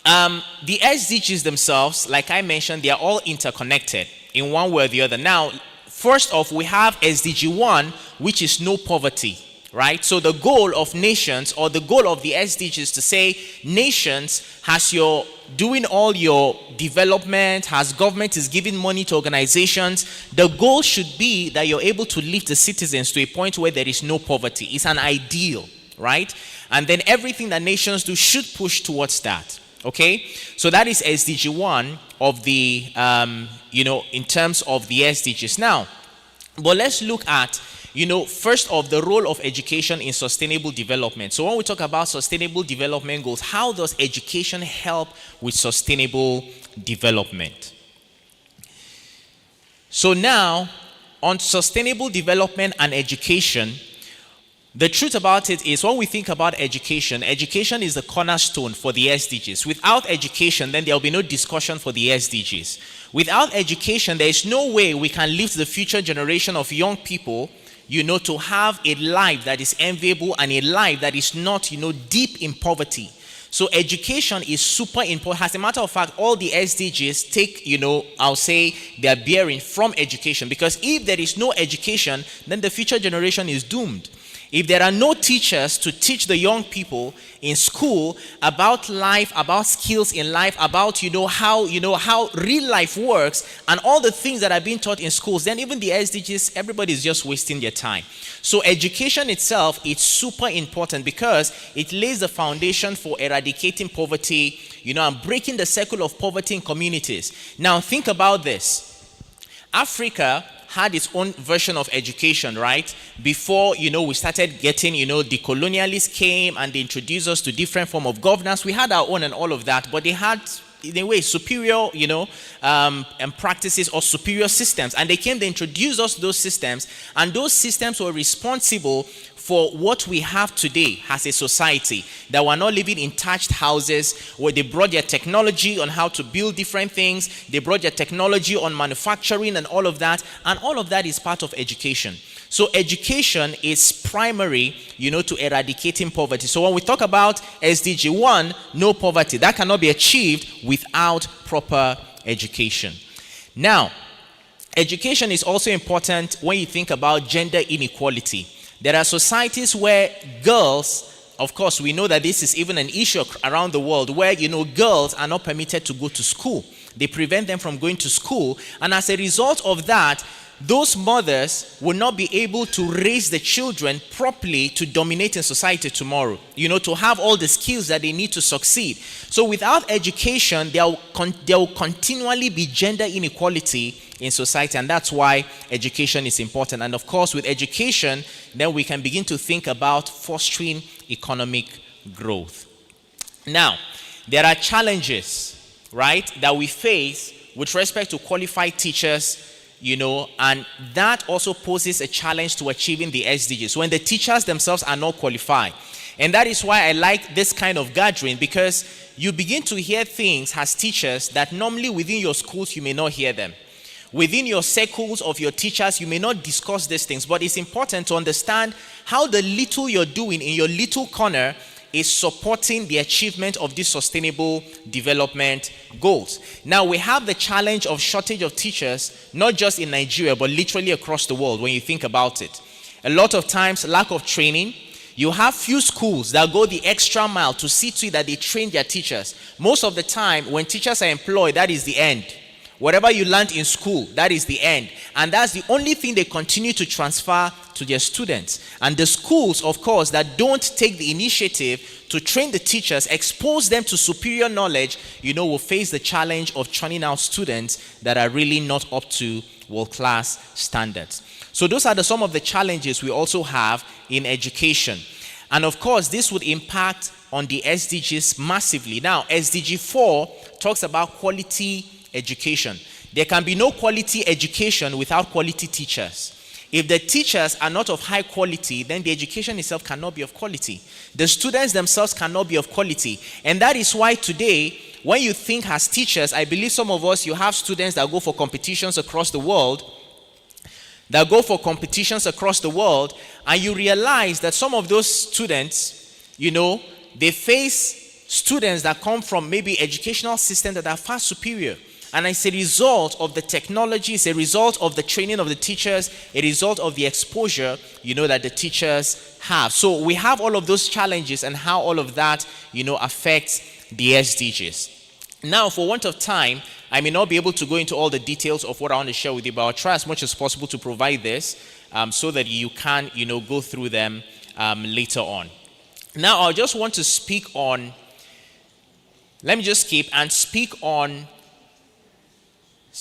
Speaker 5: the SDGs themselves, like I mentioned, they are all interconnected in one way or the other. Now, first off, we have SDG 1, which is no poverty. Right? So the goal of nations, or the goal of the SDGs, to say nations, as you're doing all your development, as government is giving money to organizations, the goal should be that you're able to lift the citizens to a point where there is no poverty. It's an ideal, right? And then everything that nations do should push towards that. Okay? So that is SDG 1 of the, in terms of the SDGs. Now, but let's look at first of the role of education in sustainable development. So when we talk about sustainable development goals, how does education help with sustainable development? So now, on sustainable development and education, the truth about it is when we think about education, education is the cornerstone for the SDGs. Without education, then there will be no discussion for the SDGs. Without education, there is no way we can lift the future generation of young people, to have a life that is enviable and a life that is not, deep in poverty. So education is super important. As a matter of fact, all the SDGs take, I'll say their bearing from education. Because if there is no education, then the future generation is doomed. If there are no teachers to teach the young people in school about life, about skills in life, about how real life works, and all the things that are being taught in schools, then even the SDGs, everybody is just wasting their time. So education itself is super important because it lays the foundation for eradicating poverty, and breaking the cycle of poverty in communities. Now think about this. Africa had its own version of education, right? Before, we started getting, the colonialists came and they introduced us to different form of governance. We had our own and all of that, but they had, in a way, superior, and practices or superior systems. And they introduced us those systems, and those systems were responsible for what we have today as a society, that we're not living in thatched houses, where they brought their technology on how to build different things, they brought their technology on manufacturing and all of that is part of education. So education is primary, to eradicating poverty. So when we talk about SDG 1, no poverty, that cannot be achieved without proper education. Now, education is also important when you think about gender inequality. There are societies where girls, of course, we know that this is even an issue around the world, where, girls are not permitted to go to school. They prevent them from going to school. And as a result of that, those mothers will not be able to raise the children properly to dominate in society tomorrow, to have all the skills that they need to succeed. So without education, there will continually be gender inequality in society, and that's why education is important. And of course, with education, then we can begin to think about fostering economic growth. Now, there are challenges, right, that we face with respect to qualified teachers, and that also poses a challenge to achieving the SDGs when the teachers themselves are not qualified. And that is why I like this kind of gathering, because you begin to hear things as teachers that normally within your schools you may not hear them. Within your circles of your teachers, you may not discuss these things, but it's important to understand how the little you're doing in your little corner is supporting the achievement of these sustainable development goals. Now, we have the challenge of shortage of teachers, not just in Nigeria, but literally across the world when you think about it. A lot of times, lack of training. You have few schools that go the extra mile to see to it that they train their teachers. Most of the time, when teachers are employed, that is the end. Whatever you learned in school, that is the end. And that's the only thing they continue to transfer to their students. And the schools, of course, that don't take the initiative to train the teachers, expose them to superior knowledge, will face the challenge of churning out students that are really not up to world-class standards. So those are some of the challenges we also have in education. And of course, this would impact on the SDGs massively. Now, SDG 4 talks about quality education. There can be no quality education without quality teachers. If the teachers are not of high quality, then the education itself cannot be of quality. The students themselves cannot be of quality. And that is why today, when you think as teachers, I believe some of us, you have students that go for competitions across the world, and you realize that some of those students, they face students that come from maybe educational systems that are far superior. And it's a result of the technology, it's a result of the training of the teachers, a result of the exposure, that the teachers have. So we have all of those challenges and how all of that, affects the SDGs. Now, for want of time, I may not be able to go into all the details of what I want to share with you, but I'll try as much as possible to provide this so that you can, go through them later on. Now, I just want to speak on, let me just skip and speak on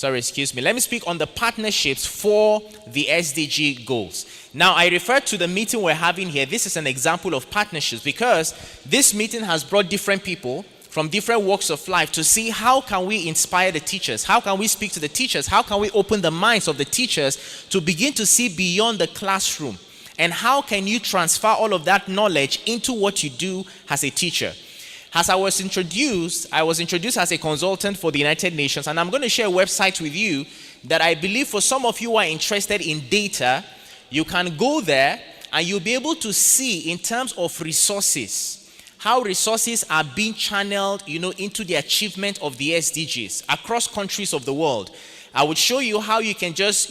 Speaker 5: Let me speak on the partnerships for the SDG goals. Now, I refer to the meeting we're having here. This is an example of partnerships because this meeting has brought different people from different walks of life to see how can we inspire the teachers, how can we speak to the teachers, how can we open the minds of the teachers to begin to see beyond the classroom, and how can you transfer all of that knowledge into what you do as a teacher. As I was introduced as a consultant for the United Nations, and I'm going to share a website with you that I believe for some of you who are interested in data, you can go there and you'll be able to see in terms of resources, how resources are being channeled, into the achievement of the SDGs across countries of the world. I would show you how you can just,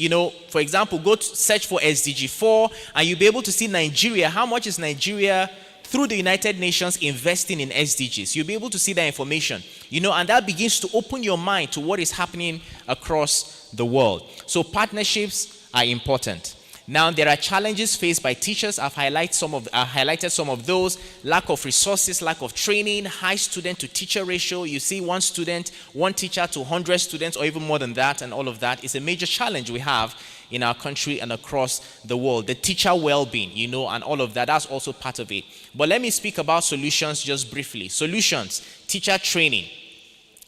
Speaker 5: for example, go to search for SDG 4 and you'll be able to see Nigeria. How much is Nigeria through the United Nations investing in SDGs? You'll be able to see that information, and that begins to open your mind to what is happening across the world. So partnerships are important. Now, there are challenges faced by teachers. I've highlighted some of those: lack of resources, lack of training, high student to teacher ratio. You see one teacher to 100 students, or even more than that, and all of that is a major challenge we have in our country and across the world. The teacher well-being, and all of that, that's also part of it. But let me speak about solutions just briefly. Solutions: teacher training.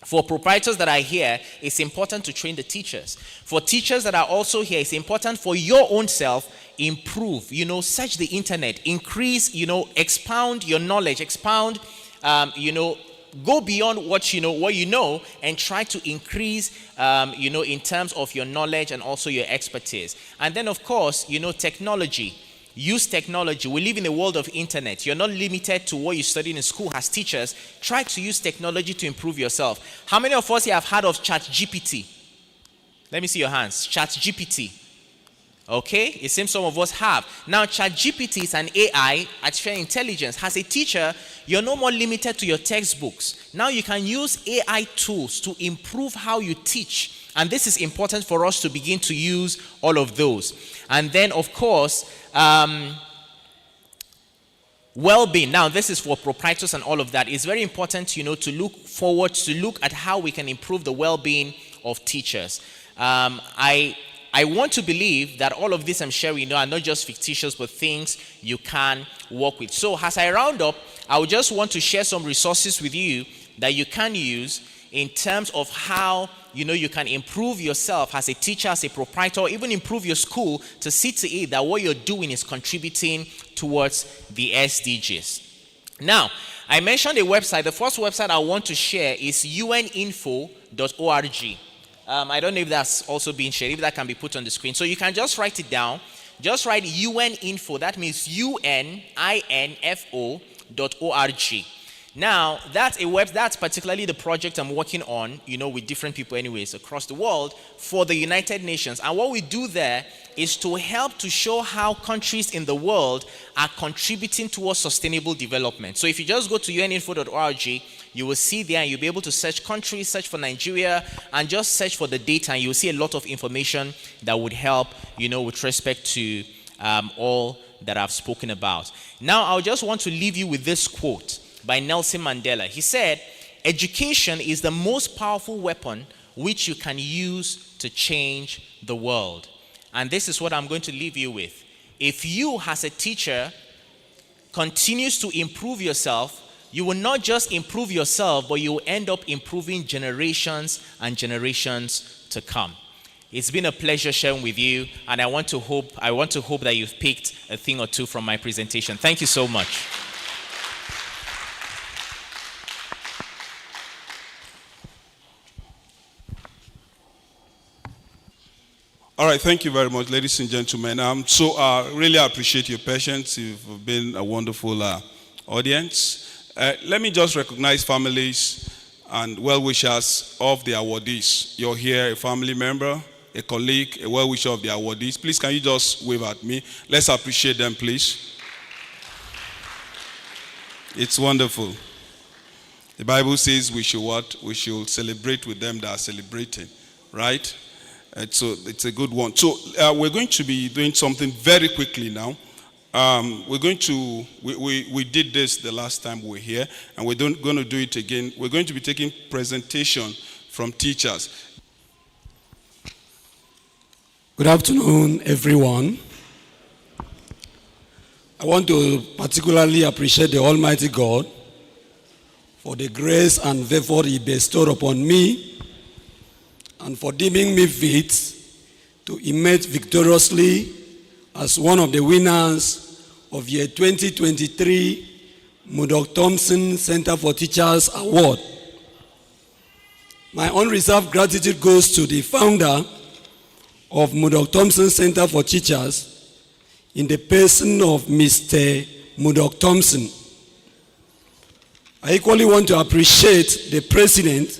Speaker 5: For proprietors that are here, it's important to train the teachers. For teachers that are also here, it's important for your own self, improve, search the internet, increase, expound your knowledge, go beyond what you know, and try to increase, in terms of your knowledge and also your expertise. And then, of course, technology. Use technology. We live in a world of internet. You're not limited to what you studied in school as teachers. Try to use technology to improve yourself. How many of us here have heard of ChatGPT? Let me see your hands. ChatGPT. Okay, it seems some of us have. Now, ChatGPT is an AI, artificial intelligence. As a teacher, you're no more limited to your textbooks. Now you can use AI tools to improve how you teach. And this is important for us to begin to use all of those. And then, of course, well-being. Now, this is for proprietors and all of that. It's very important, to look at how we can improve the well-being of teachers. I want to believe that all of this I'm sharing, are not just fictitious, but things you can work with. So as I round up, I would just want to share some resources with you that you can use in terms of how, you can improve yourself as a teacher, as a proprietor, or even improve your school to see to it that what you're doing is contributing towards the SDGs. Now, I mentioned a website. The first website I want to share is uninfo.org. I don't know if that's also being shared, if that can be put on the screen. So you can just write it down. Just write UNINFO. That means UNINFO.org. Now, that's particularly the project I'm working on, with different people anyways across the world for the United Nations. And what we do there is to help to show how countries in the world are contributing towards sustainable development. So if you just go to uninfo.org, you will see there, and you'll be able to search countries, search for Nigeria, and just search for the data, and you'll see a lot of information that would help, with respect to all that I've spoken about. Now, I just want to leave you with this quote by Nelson Mandela. He said, "Education is the most powerful weapon which you can use to change the world." And this is what I'm going to leave you with. If you, as a teacher, continues to improve yourself, you will not just improve yourself, but you will end up improving generations and generations to come. It's been a pleasure sharing with you, and I want to hope that you've picked a thing or two from my presentation. Thank you so much.
Speaker 1: All right, thank you very much, ladies and gentlemen. Really appreciate your patience. You've been a wonderful audience. Let me just recognize families and well-wishers of the awardees. You're here, a family member, a colleague, a well-wisher of the awardees. Please, can you just wave at me? Let's appreciate them, please. It's wonderful. The Bible says we should what? We should celebrate with them that are celebrating, right? So it's a good one. So we're going to be doing something very quickly now. We did this the last time we were here, and we're going to do it again. We're going to be taking presentation from teachers.
Speaker 6: Good afternoon, everyone. I want to particularly appreciate the Almighty God for the grace and favor He bestowed upon me and for deeming me fit to emerge victoriously as one of the winners of year 2023 Murdock-Thompson Center for Teachers Award. My unreserved gratitude goes to the founder of Murdock-Thompson Center for Teachers in the person of Mr. Murdock-Thompson. I equally want to appreciate the president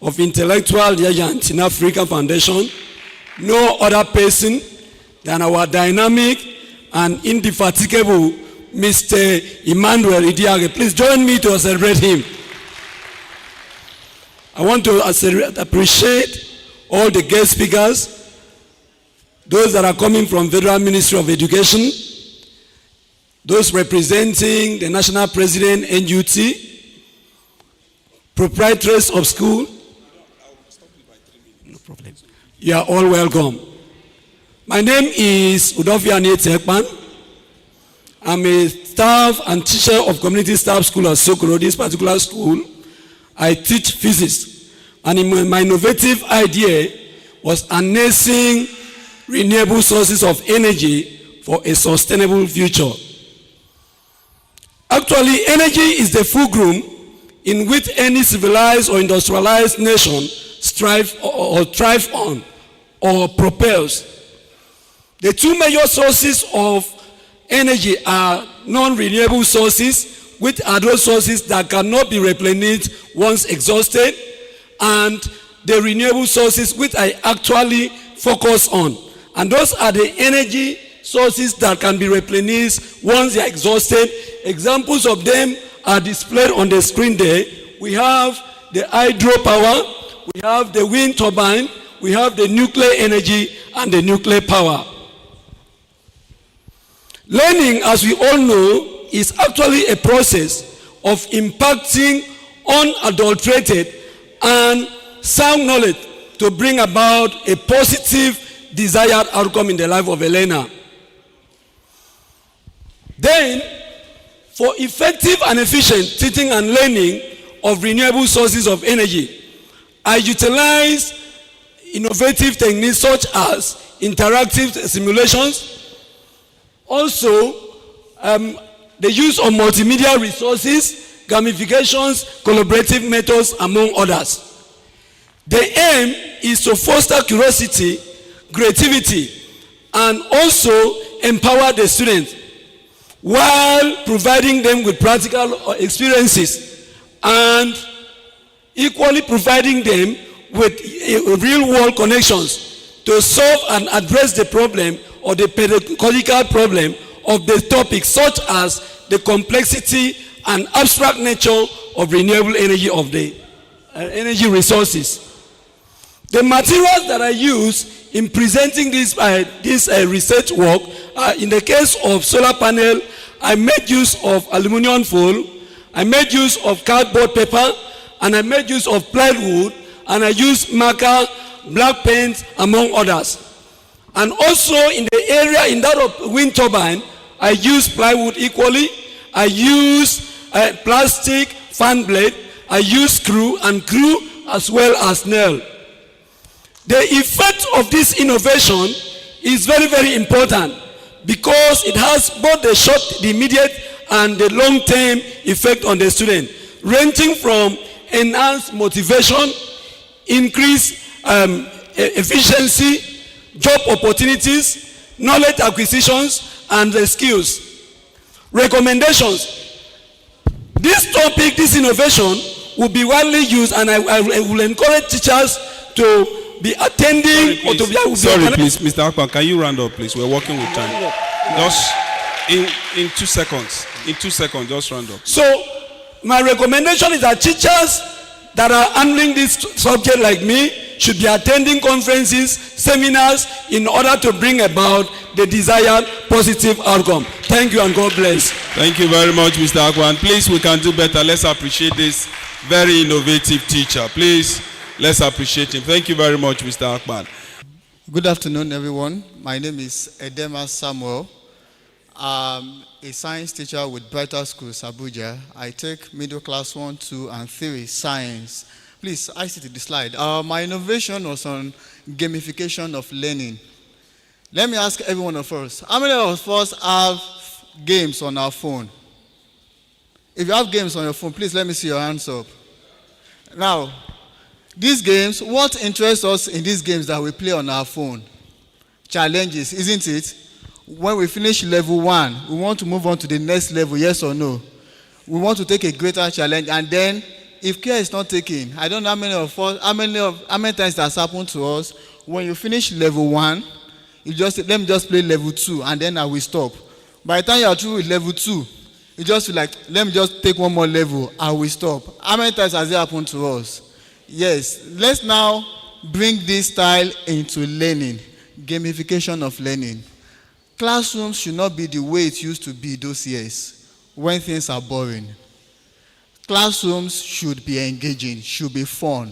Speaker 6: of Intellectual Giant in Africa Foundation, no other person than our dynamic and indefatigable Mr. Emmanuel Idiage. Please join me to celebrate him. I want to appreciate all the guest speakers, those that are coming from Federal Ministry of Education, those representing the National President, NUT, proprietors of school. No problem. You are all welcome. My name is Udofia Tekpan. I'm a staff and teacher of Community Staff School at Asokoro. This particular school, I teach physics. And my innovative idea was harnessing renewable sources of energy for a sustainable future. Actually, energy is the fulcrum in which any civilized or industrialized nation strives or thrives on or propels. The two major sources of energy are non-renewable sources, which are those sources that cannot be replenished once exhausted, and the renewable sources which I actually focus on. And those are the energy sources that can be replenished once they are exhausted. Examples of them are displayed on the screen there. We have the hydropower, we have the wind turbine, we have the nuclear energy and the nuclear power. Learning, as we all know, is actually a process of impacting unadulterated and sound knowledge to bring about a positive desired outcome in the life of a learner. Then, for effective and efficient teaching and learning of renewable sources of energy, I utilize innovative techniques such as interactive simulations, also the use of multimedia resources, gamifications, collaborative methods, among others. The aim is to foster curiosity, creativity, and also empower the students while providing them with practical experiences and equally providing them with real-world connections to solve and address the problem or the pedagogical problem of the topic, such as the complexity and abstract nature of renewable energy of the energy resources. The materials that I use in presenting this research work, in the case of solar panel, I made use of aluminum foil, I made use of cardboard paper, and I made use of plywood, and I used marker, black paint, among others. And also in the area in that of wind turbine, I use plywood equally, I use plastic fan blade, I use screw and glue as well as nail. The effect of this innovation is very, very important because it has both the short, the immediate, and the long-term effect on the student, ranging from enhanced motivation, increased efficiency, job opportunities, knowledge acquisitions, and the skills. Recommendations. This topic, this innovation, will be widely used, and I will encourage teachers to be attending.
Speaker 1: Sorry, please, Mr. Akpan, can you round up, please? We're working with time. Just in 2 seconds. In 2 seconds, just round up.
Speaker 6: So, my recommendation is that teachers that are handling this subject like me should be attending conferences, seminars, in order to bring about the desired positive outcome. Thank you and God bless.
Speaker 1: Thank you very much, Mr. Akwan. Please, we can do better. Let's appreciate this very innovative teacher. Please, let's appreciate him. Thank you very much, Mr. Akwan.
Speaker 7: Good afternoon, everyone. My name is Edema Samuel. I'm a science teacher with Brighter Schools, Abuja. I take middle class 1, 2, and 3 science. Please, I see the slide. My innovation was on gamification of learning. Let me ask every one of us, how many of us have games on our phone? If you have games on your phone, please let me see your hands up. Now, these games, what interests us in these games that we play on our phone? Challenges, isn't it? When we finish level 1, we want to move on to the next level, yes or no? We want to take a greater challenge, and then if care is not taken, I don't know how many of us, how many times that's happened to us. When you finish level 1, you just let me just play level 2, and then I will stop. By the time you are through with level 2, you just feel like, let me just take one more level, I will stop. How many times has it happened to us? Yes. Let's now bring this style into learning, gamification of learning. Classrooms should not be the way it used to be those years when things are boring. Classrooms should be engaging, should be fun.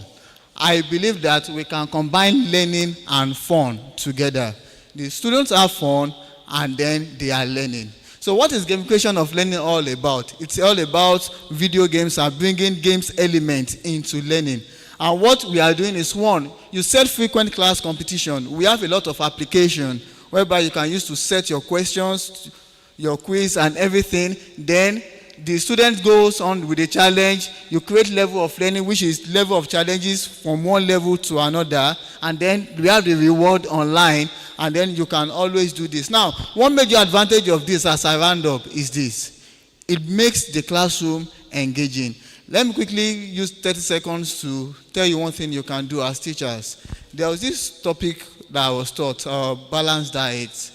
Speaker 7: I believe that we can combine learning and fun together. The students have fun and then they are learning. So what is gamification of learning all about? It's all about video games and bringing games elements into learning. And what we are doing is, one, you set frequent class competition. We have a lot of application whereby you can use to set your questions, your quiz and everything. Then the student goes on with a challenge. You create level of learning, which is level of challenges from one level to another. And then we have the reward online. And then you can always do this. Now, one major advantage of this as I round up is this. It makes the classroom engaging. Let me quickly use 30 seconds to tell you one thing you can do as teachers. There was this topic that I was taught, balanced diet.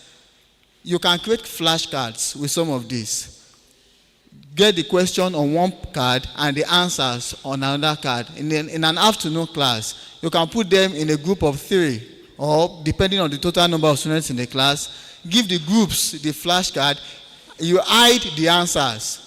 Speaker 7: You can create flashcards with some of these. Get the question on one card and the answers on another card. In an afternoon class, you can put them in a group of 3, or depending on the total number of students in the class, give the groups the flashcard. You hide the answers.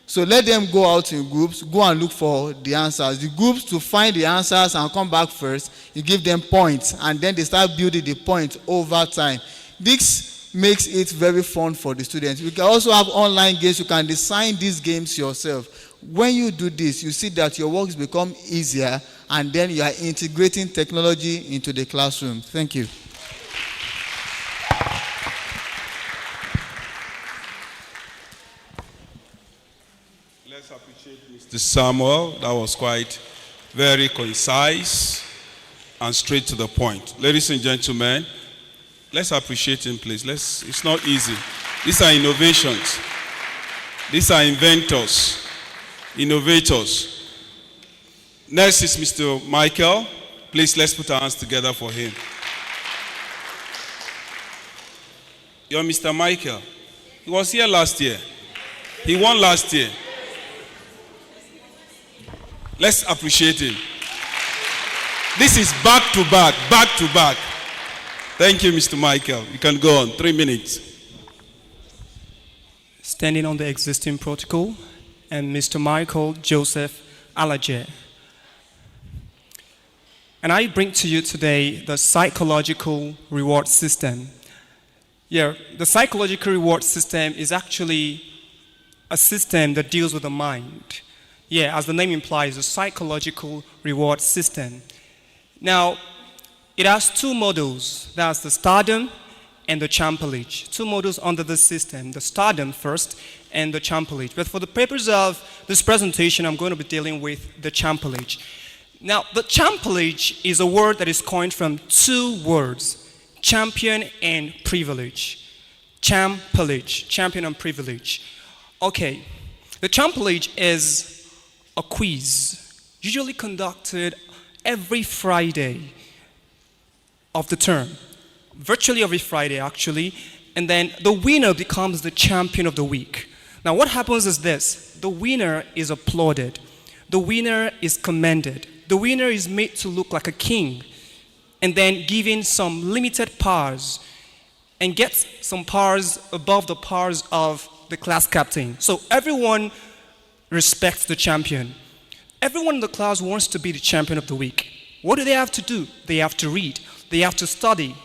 Speaker 7: So let them go out in groups, go and look for the answers. The groups to find the answers and come back first, you give them points, and then they start building the point over time. This makes it very fun for the students. We can also have online games. You can design these games yourself. When you do this, you see that your works become easier, and then you are integrating technology into the classroom. Thank you.
Speaker 1: Let's appreciate Mr. Samuel. That was quite very concise and straight to the point. Ladies and gentlemen, let's appreciate him, please. It's not easy. These are innovations. These are inventors, innovators. Next is Mr. Michael. Please, let's put our hands together for him. You're Mr. Michael. He was here last year. He won last year. Let's appreciate him. This is back to back, back to back. Thank you, Mr. Michael. You can go on. 3 minutes.
Speaker 8: Standing on the existing protocol, and Mr. Michael Joseph Alaje. And I bring to you today the psychological reward system. Yeah, the psychological reward system is actually a system that deals with the mind. Yeah, as the name implies, a psychological reward system. Now, it has 2 models. That's the stardom and the championage. 2 models under the system, the stardom first and the championage. But for the purpose of this presentation, I'm going to be dealing with the championage. Now, the championage is a word that is coined from 2 words, champion and privilege. Championage, champion and privilege. Okay, the championage is a quiz, usually conducted every Friday of the term, virtually every Friday actually, and then the winner becomes the champion of the week. Now what happens is this: the winner is applauded, the winner is commended, the winner is made to look like a king, and then given some limited powers, and gets some powers above the powers of the class captain. So everyone respects the champion. Everyone in the class wants to be the champion of the week. What do they have to do? They have to read. They have to study.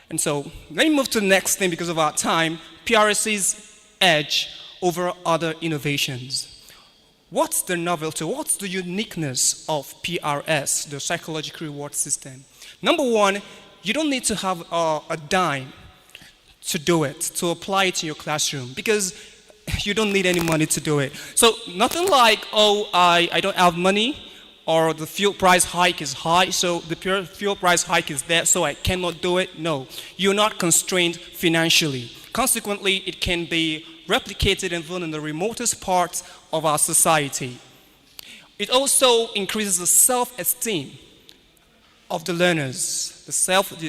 Speaker 8: And so let me move to the next thing because of our time, PRS's edge over other innovations. What's the novelty? What's the uniqueness of PRS, the psychological reward system? Number one, you don't need to have a dime to do it, to apply it in your classroom, because you don't need any money to do it. So nothing like, oh, I don't have money, or the fuel price hike is high, so the fuel price hike is there, so I cannot do it. No, you're not constrained financially. Consequently, it can be replicated even in the remotest parts of our society. It also increases the self-esteem of the learners.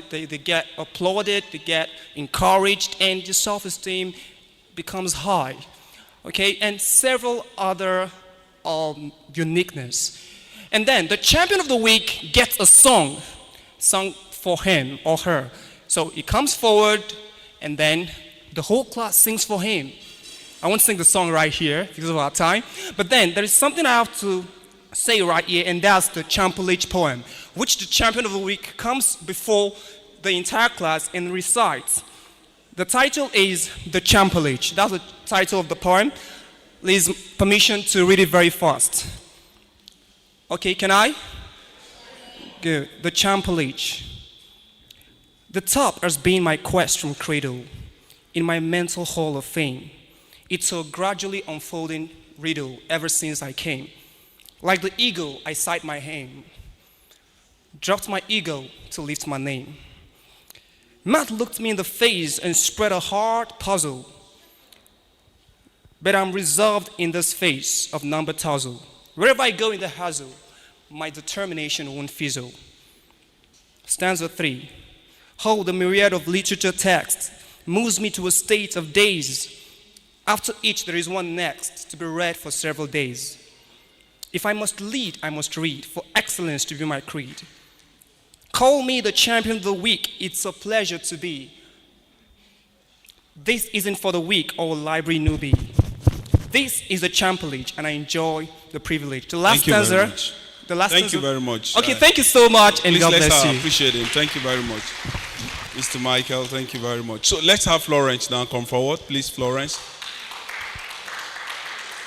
Speaker 8: They get applauded, they get encouraged, and the self-esteem becomes high. Okay, and several other uniqueness. And then the champion of the week gets a song sung for him or her. So he comes forward, and then the whole class sings for him. I won't sing the song right here because of our time, but then there is something I have to say right here, and that's the Champolage poem, which the champion of the week comes before the entire class and recites. The title is The Champolage. That's the title of the poem. Please, permission to read it very fast. Okay, can I? Good. The Champolage. The top has been my quest from cradle in my mental hall of fame. It's a gradually unfolding riddle ever since I came. Like the eagle, I cite my aim. Dropped my ego to lift my name. Math looked me in the face and spread a hard puzzle. But I'm resolved in this face of number tussle. Wherever I go in the hassle, my determination won't fizzle. Stanza 3. Oh, the myriad of literature text moves me to a state of daze. After each, there is one next to be read for several days. If I must lead, I must read, for excellence to be my creed. Call me the champion of the week, it's a pleasure to be. This isn't for the weak or a library newbie. This is a Champolage, and I enjoy the privilege. The last stanza.
Speaker 1: Thank you very much.
Speaker 8: Okay, thank you so much, and God bless you.
Speaker 1: Appreciate it. Thank you very much. Mr. Michael, thank you very much. So let's have Florence now come forward. Please, Florence.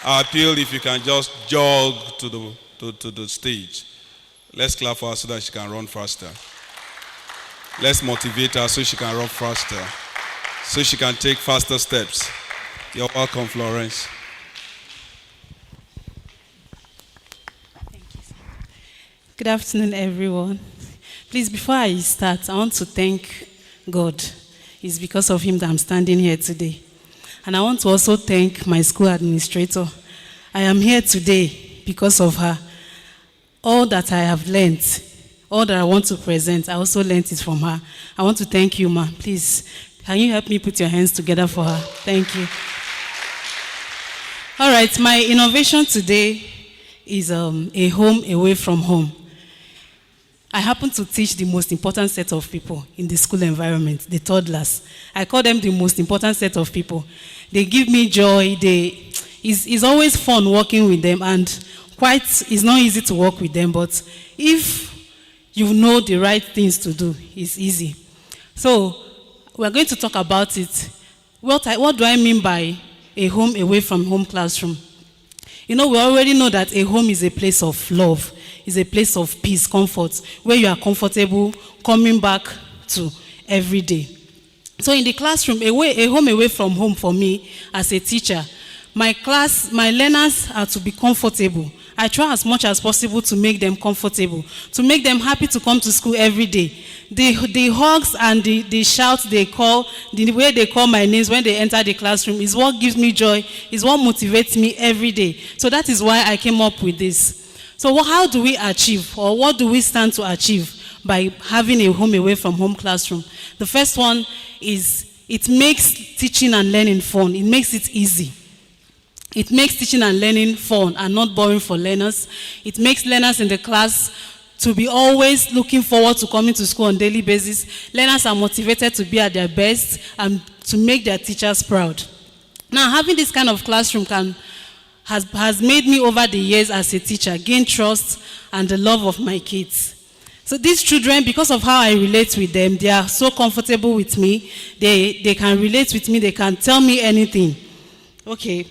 Speaker 1: I appeal if you can just jog to the stage. Let's clap for her so that she can run faster. Let's motivate her so she can run faster, so she can take faster steps. You're welcome, Florence.
Speaker 9: Thank you, sir. Good afternoon, everyone. Please, before I start, I want to thank God. It's because of him that I'm standing here today. And I want to also thank my school administrator. I am here today because of her. All that I have learned, all that I want to present, I also learned it from her. I want to thank you, ma. Please, can you help me put your hands together for her? Thank you. All right, my innovation today is a home away from home. I happen to teach the most important set of people in the school environment, the toddlers. I call them the most important set of people. They give me joy. It's always fun working with them, and it's not easy to work with them, but if you know the right things to do, it's easy. So we're going to talk about it. What do I mean by a home away from home classroom? You know, we already know that a home is a place of love, is a place of peace, comfort, where you are comfortable coming back to every day. So in the classroom, a home away from home for me as a teacher, my learners are to be comfortable. I try as much as possible to make them comfortable, to make them happy to come to school every day. The hugs and the shouts they call, the way they call my names when they enter the classroom is what gives me joy, is what motivates me every day. So that is why I came up with this. So how do we achieve, or what do we stand to achieve by having a home away from home classroom? The first one is it makes teaching and learning fun. It makes it easy. It makes teaching and learning fun and not boring for learners. It makes learners in the class to be always looking forward to coming to school on a daily basis. Learners are motivated to be at their best and to make their teachers proud. Now, having this kind of classroom has made me over the years as a teacher gain trust and the love of my kids. So these children, because of how I relate with them, they are so comfortable with me. They can relate with me. They can tell me anything. Okay.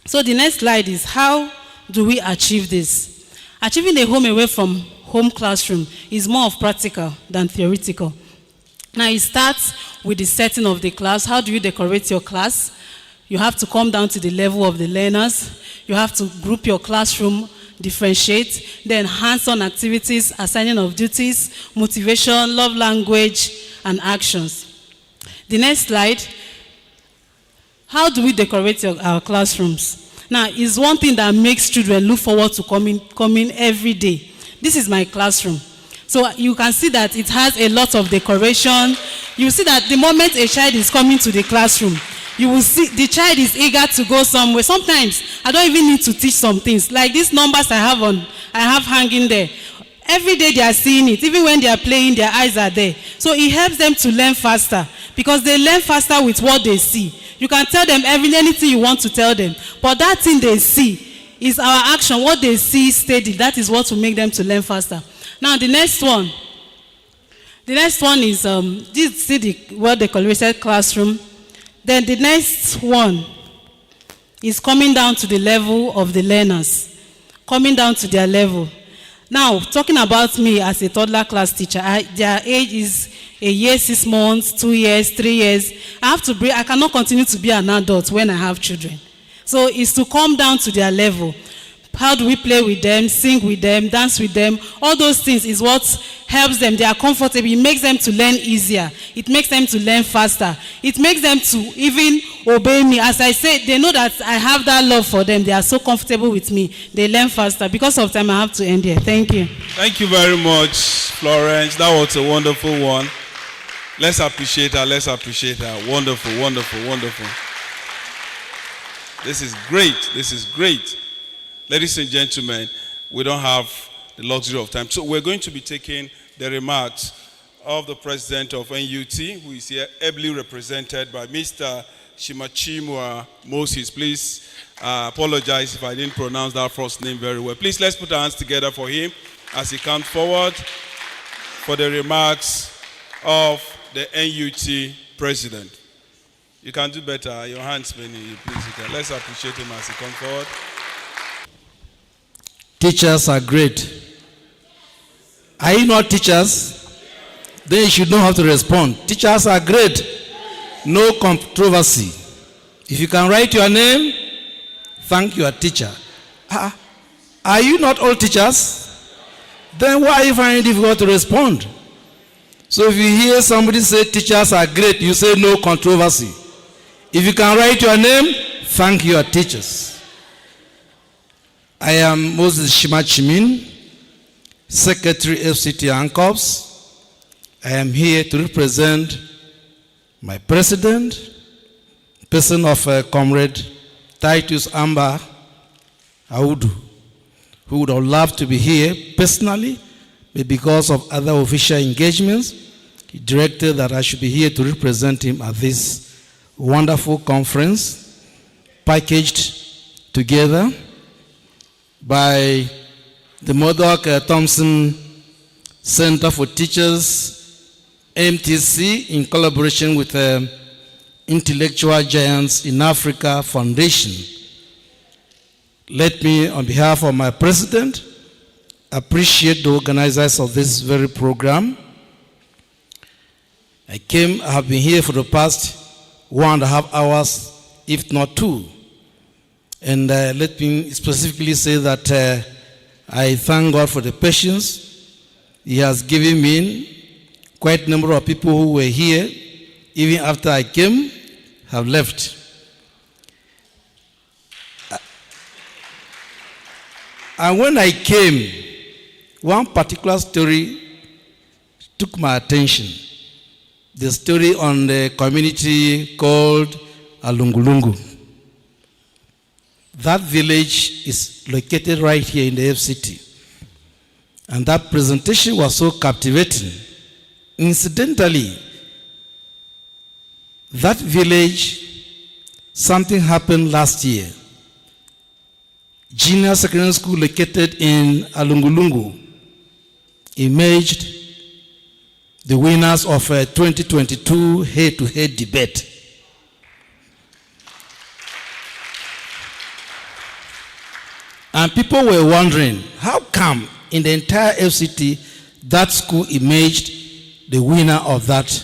Speaker 9: So the next slide is, how do we achieve this? Achieving a home away from home classroom is more of practical than theoretical. Now it starts with the setting of the class. How do you decorate your class? You have to come down to the level of the learners. You have to group your classroom, differentiate, then hands-on activities, assigning of duties, motivation, love language, and actions. The next slide, how do we decorate our classrooms? Now, it's one thing that makes children look forward to coming every day. This is my classroom. So you can see that it has a lot of decoration. You see that the moment a child is coming to the classroom, you will see the child is eager to go somewhere. Sometimes I don't even need to teach some things. Like these numbers I have hanging there. Every day they are seeing it. Even when they are playing, their eyes are there. So it helps them to learn faster, because they learn faster with what they see. You can tell them anything you want to tell them, but that thing they see is our action. What they see steady, that is what will make them to learn faster. Now the next one. The next one is this is the well-decorated classroom. Then the next one is coming down to the level of the learners, coming down to their level. Now, talking about me as a toddler class teacher, their age is a year, 6 months, 2 years, 3 years. I cannot continue to be an adult when I have children. So it's to come down to their level. How do we play with them, sing with them, dance with them? All those things is what helps them. They are comfortable. It makes them to learn easier. It makes them to learn faster. It makes them to even obey me. As I said, they know that I have that love for them. They are so comfortable with me. They learn faster. Because of time, I have to end here. Thank you.
Speaker 1: Thank you very much, Florence. That was a wonderful one. Let's appreciate her. Let's appreciate her. Wonderful, wonderful, wonderful. This is great. This is great. Ladies and gentlemen, we don't have the luxury of time. So we're going to be taking the remarks of the president of NUT, who is here ably represented by Mr. Shimachimwa Moses. Please apologize if I didn't pronounce that first name very well. Please, let's put our hands together for him as he comes forward for the remarks of the NUT president. You can do better. Your hands, Benny. Please, you can. Let's appreciate him as he comes forward.
Speaker 10: Teachers are great. Are you not teachers? Then you should know how to respond. Teachers are great. No controversy. If you can write your name, thank your teacher. Are you not all teachers? Then why are you finding it difficult to respond? So if you hear somebody say teachers are great, you say no controversy. If you can write your name, thank your teachers. I am Moses Shimachimin, Secretary FCT ANCOPS. I am here to represent my president, person of Comrade Titus Amba Audu, who would have loved to be here personally, but because of other official engagements, he directed that I should be here to represent him at this wonderful conference, packaged together by the Murdock-Thompson Center for Teachers, MTC, in collaboration with Intellectual Giants in Africa Foundation. Let me, on behalf of my president, appreciate the organizers of this very program. I have been here for the past 1.5 hours, if not 2. And let me specifically say that I thank God for the patience He has given me. Quite a number of people who were here, even after I came, have left. And when I came, one particular story took my attention. The story on the community called Alungulungu. That village is located right here in the FCT. And that presentation was so captivating. Incidentally, that village Something happened last year. Junior secondary school located in Alungulungu emerged the winners of a 2022 head-to-head debate. And people were wondering, how come in the entire FCT that school emerged the winner of that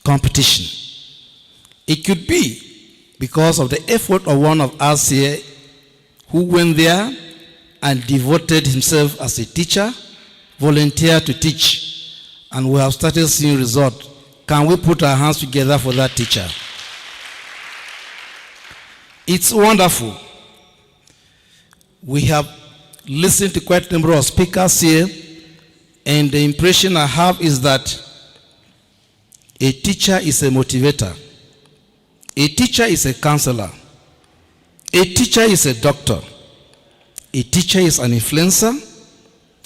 Speaker 10: competition? It could be because of the effort of one of us here who went there and devoted himself as a teacher, volunteered to teach, and we have started seeing results. Can we put our hands together for that teacher? It's wonderful. We have listened to quite a number of speakers here, and the impression I have is that a teacher is a motivator. A teacher is a counselor. A teacher is a doctor. A teacher is an influencer.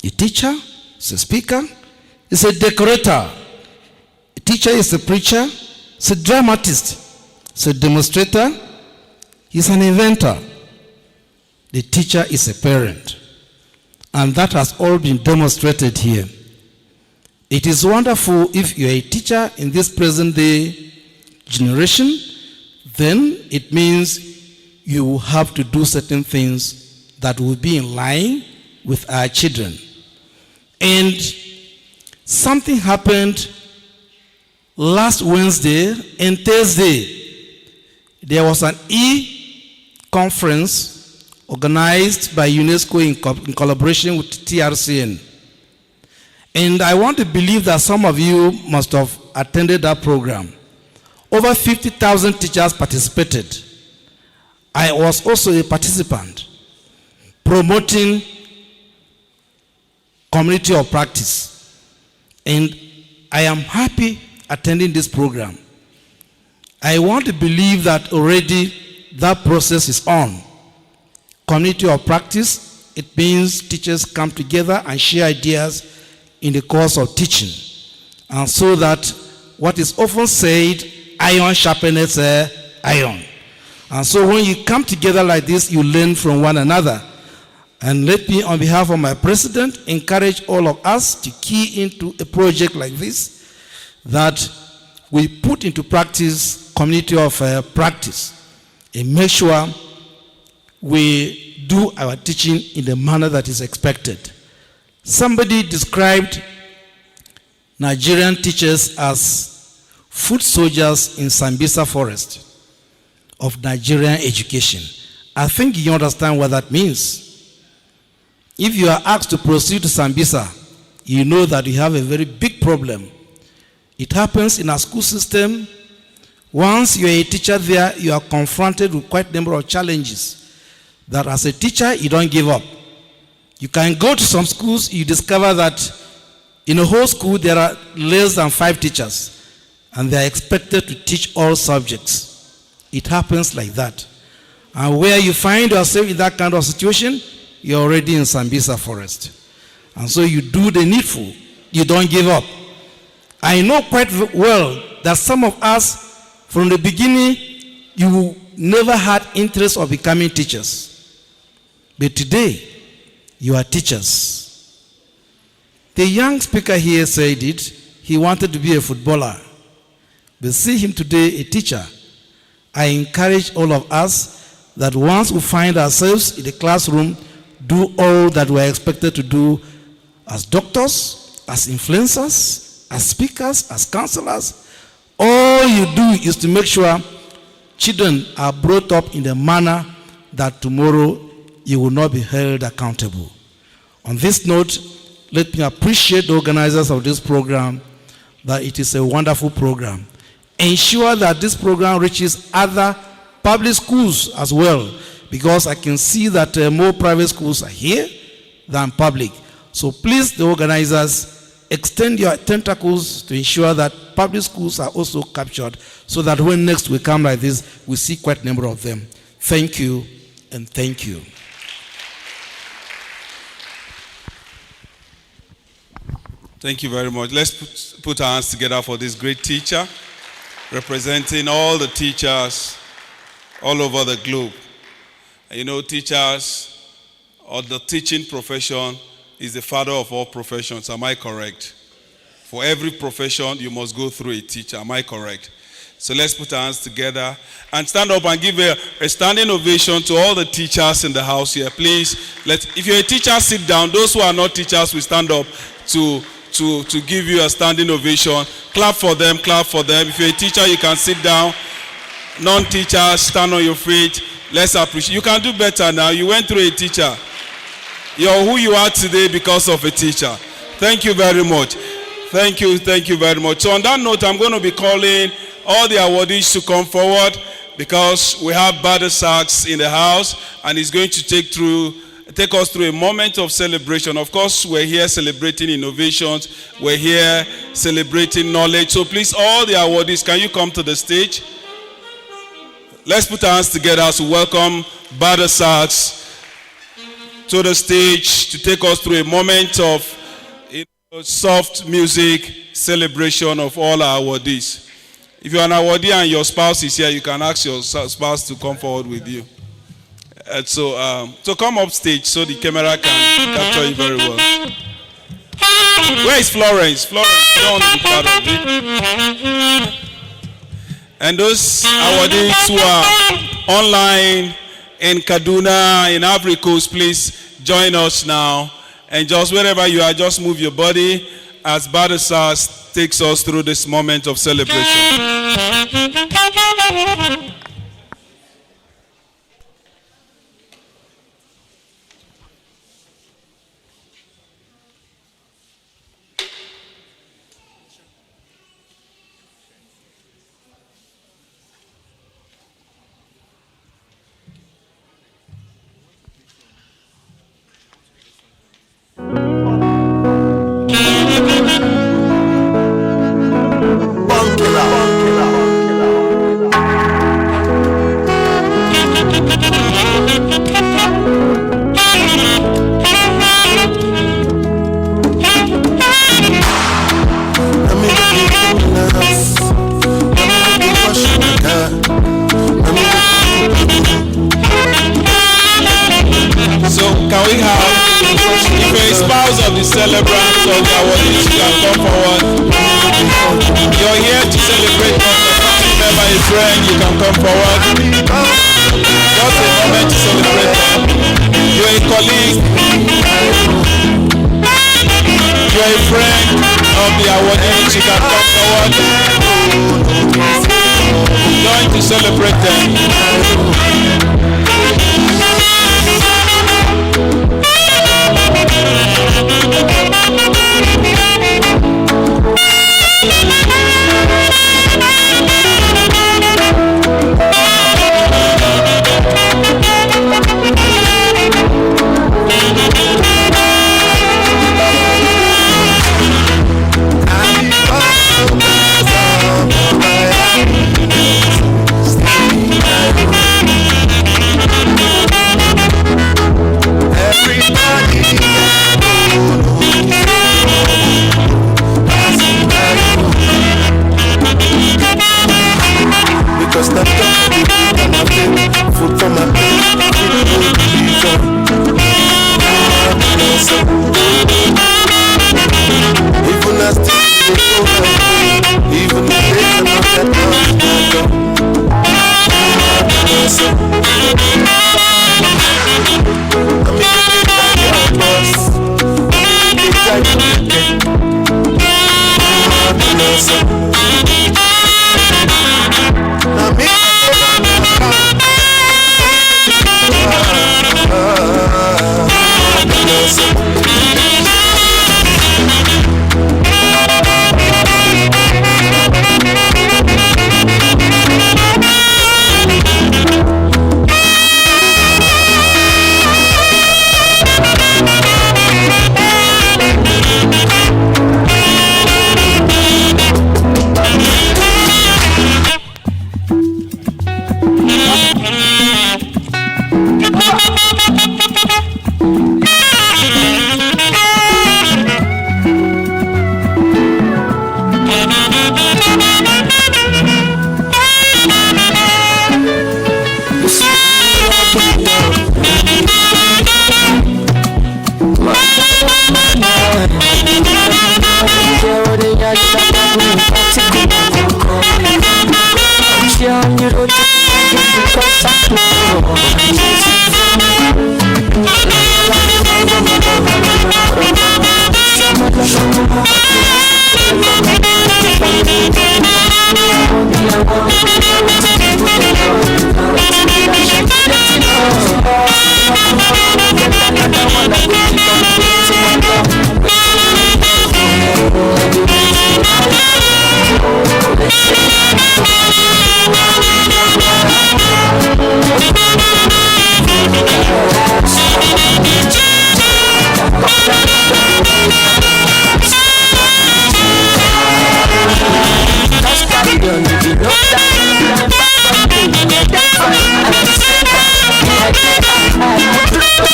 Speaker 10: A teacher is a speaker. Is a decorator. A teacher is a preacher. Is a dramatist. Is a demonstrator. He's an inventor. The teacher is a parent. And that has all been demonstrated here. It is wonderful if you're a teacher in this present day generation, then it means you will have to do certain things that will be in line with our children. And something happened last Wednesday and Thursday. There was an e-conference organized by UNESCO in collaboration with TRCN. And I want to believe that some of you must have attended that program. Over 50,000 teachers participated. I was also a participant, promoting community of practice. And I am happy attending this program. I want to believe that already that process is on. Community of practice, it means teachers come together and share ideas in the course of teaching. And so that what is often said, iron sharpens iron. And so when you come together like this, you learn from one another. And let me, on behalf of my president, encourage all of us to key into a project like this, that we put into practice community of practice and make sure we do our teaching in the manner that is expected. Somebody described Nigerian teachers as foot soldiers in Sambisa forest of Nigerian education. I think you understand what that means. If you are asked to proceed to Sambisa, you know that you have a very big problem. It happens in our school system. Once you are a teacher there, you are confronted with quite a number of challenges that as a teacher, you don't give up. You can go to some schools, you discover that in a whole school, there are less than 5 teachers, and they are expected to teach all subjects. It happens like that. And where you find yourself in that kind of situation, you're already in Sambisa forest. And so you do the needful. You don't give up. I know quite well that some of us, from the beginning, you never had interest of becoming teachers. But today, you are teachers. The young speaker here said it. He wanted to be a footballer. But see him today, a teacher. I encourage all of us that once we find ourselves in the classroom, do all that we are expected to do as doctors, as influencers, as speakers, as counselors. All you do is to make sure children are brought up in the manner that tomorrow you will not be held accountable. On this note, let me appreciate the organizers of this program, that it is a wonderful program. Ensure that this program reaches other public schools as well, because I can see that more private schools are here than public. So please, the organizers, extend your tentacles to ensure that public schools are also captured, so that when next we come like this, we see quite a number of them. Thank you, and thank you.
Speaker 1: Thank you very much. Let's put our hands together for this great teacher, representing all the teachers all over the globe. You know, teachers or the teaching profession is the father of all professions. Am I correct? For every profession, you must go through a teacher. Am I correct? So let's put our hands together and stand up and give a standing ovation to all the teachers in the house here. Please, if you're a teacher, sit down. Those who are not teachers will stand up to give you a standing ovation. Clap for them, clap for them. If you're a teacher, you can sit down. Non-teachers, stand on your feet. Let's appreciate. You can do better now. You went through a teacher. You're who you are today because of a teacher. Thank you very much. Thank you very much. So on that note, I'm going to be calling all the awardees to come forward because we have Bada Sachs in the house and he's going to take us through a moment of celebration. Of course, we're here celebrating innovations. We're here celebrating knowledge. So please, all the awardees, can you come to the stage? Let's put our hands together to welcome Bada Sachs to the stage to take us through a moment of soft music celebration of all our awardees. If you're an awardee and your spouse is here, you can ask your spouse to come forward with you. And so come up stage so the camera can capture you very well. Where is Florence? Florence, you don't want to be part of it. And those awardees who are online in Kaduna, in Ivory Coast, please join us now. And just wherever you are, just move your body as Bada Sachs takes us through this moment of celebration. Celebrants of the awardees, you can come forward. You're here to celebrate us. A family member, a friend, you can come forward. Just a moment to celebrate them. You're a colleague. You're a friend of the awardees, you can come forward. Join to celebrate them.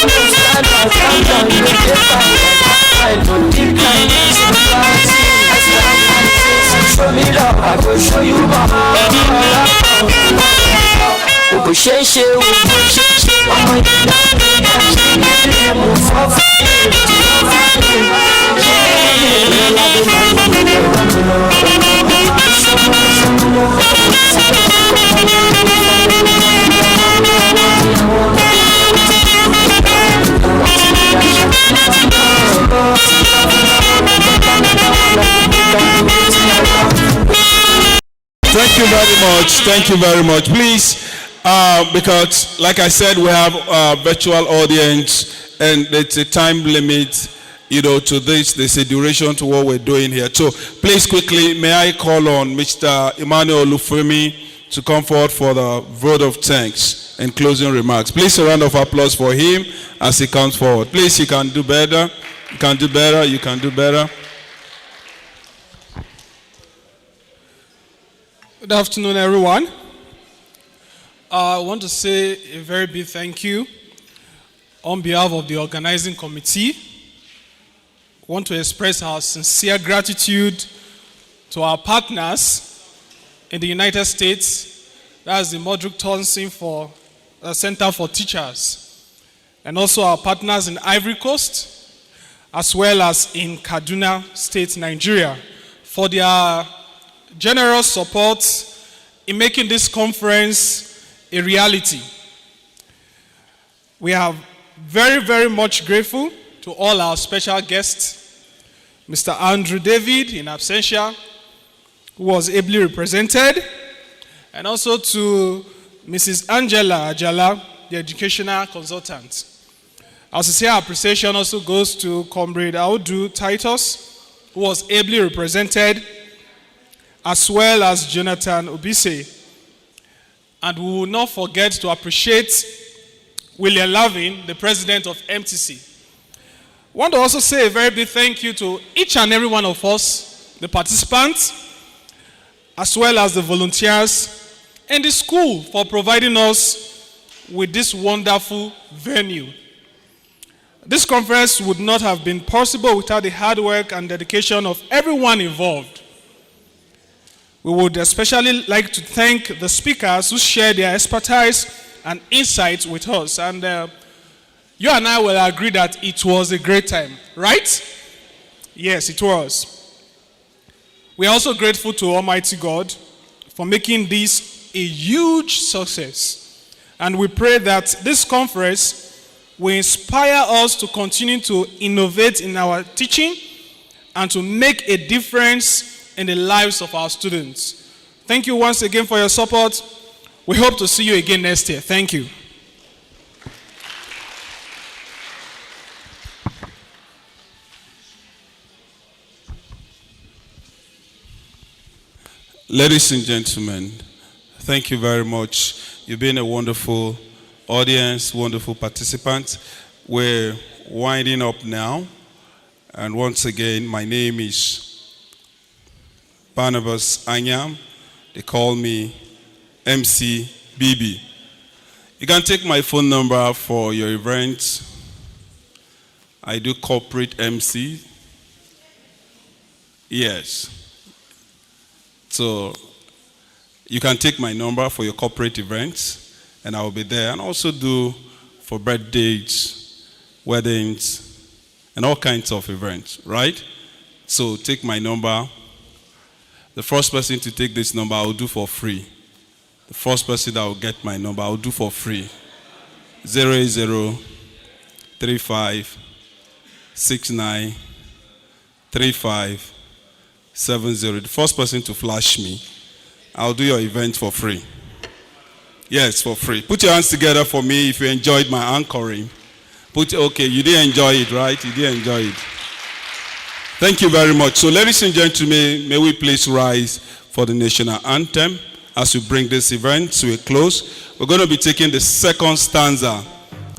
Speaker 11: Show me love, I go show you my heart.
Speaker 1: Thank you very much. Thank you very much. Please, because like I said, we have a virtual audience and it's a time limit, to this. There's a duration to what we're doing here. So please quickly, may I call on Mr. Emmanuel Olufemi to come forward for the vote of thanks and closing remarks. Please a round of applause for him as he comes forward. Please, you can do better. You can do better. You can do better.
Speaker 12: Good afternoon, everyone. I want to say a very big thank you on behalf of the organizing committee. I want to express our sincere gratitude to our partners in the United States. That's the Murdock-Thompson Center for Teachers. And also our partners in Ivory Coast, as well as in Kaduna State, Nigeria, for their generous support in making this conference a reality. We are very, very much grateful to all our special guests, Mr. Andrew David in absentia, who was ably represented, and also to Mrs. Angela Ajala, the educational consultant. Our sincere appreciation also goes to Comrade Audu Titus, who was ably represented, as well as Jonathan Obise. And we will not forget to appreciate William Lavin, the president of MTC. I want to also say a very big thank you to each and every one of us, the participants, as well as the volunteers, and the school for providing us with this wonderful venue. This conference would not have been possible without the hard work and dedication of everyone involved. We would especially like to thank the speakers who shared their expertise and insights with us. And you and I will agree that it was a great time, right? Yes, it was. We are also grateful to Almighty God for making this a huge success. And we pray that this conference will inspire us to continue to innovate in our teaching and to make a difference in the lives of our students. Thank you once again for your support. We hope to see you again next year. Thank you.
Speaker 1: Ladies and gentlemen, thank you very much. You've been a wonderful audience, wonderful participants. We're winding up now. And once again, my name is Barnabas Anyam. They call me MC BB. You can take my phone number for your event. I do corporate MC. Yes. So you can take my number for your corporate events, and I will be there. And also do for birthdays, weddings, and all kinds of events, right? So take my number. The first person to take this number, I will do for free. The first person that will get my number, I will do for free. 08035693570. The first person to flash me, I'll do your event for free. Yes, for free. Put your hands together for me if you enjoyed my anchoring. Okay, you didn't enjoy it, right? You didn't enjoy it. Thank you very much. So, ladies and gentlemen, may we please rise for the national anthem as we bring this event to a close. We're going to be taking the second stanza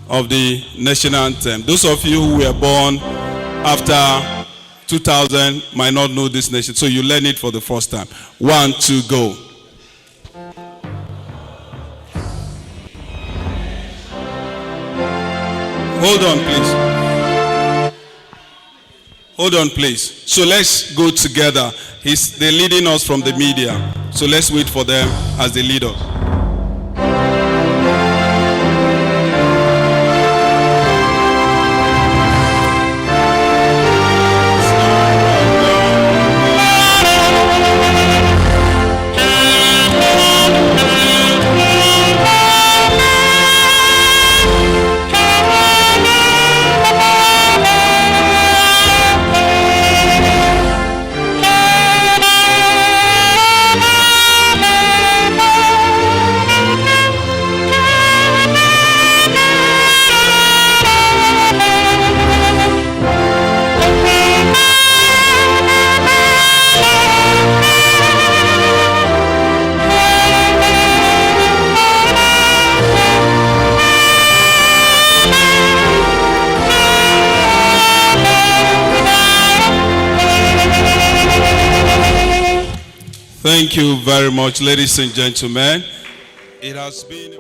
Speaker 1: of the national anthem. Those of you who were born after 2000 might not know this nation, so you learn it for the first time. 1, 2, go. Hold on, please. Hold on, please. So let's go together. They're leading us from the media. So let's wait for them as they lead us. Thank you very much, ladies and gentlemen. It has been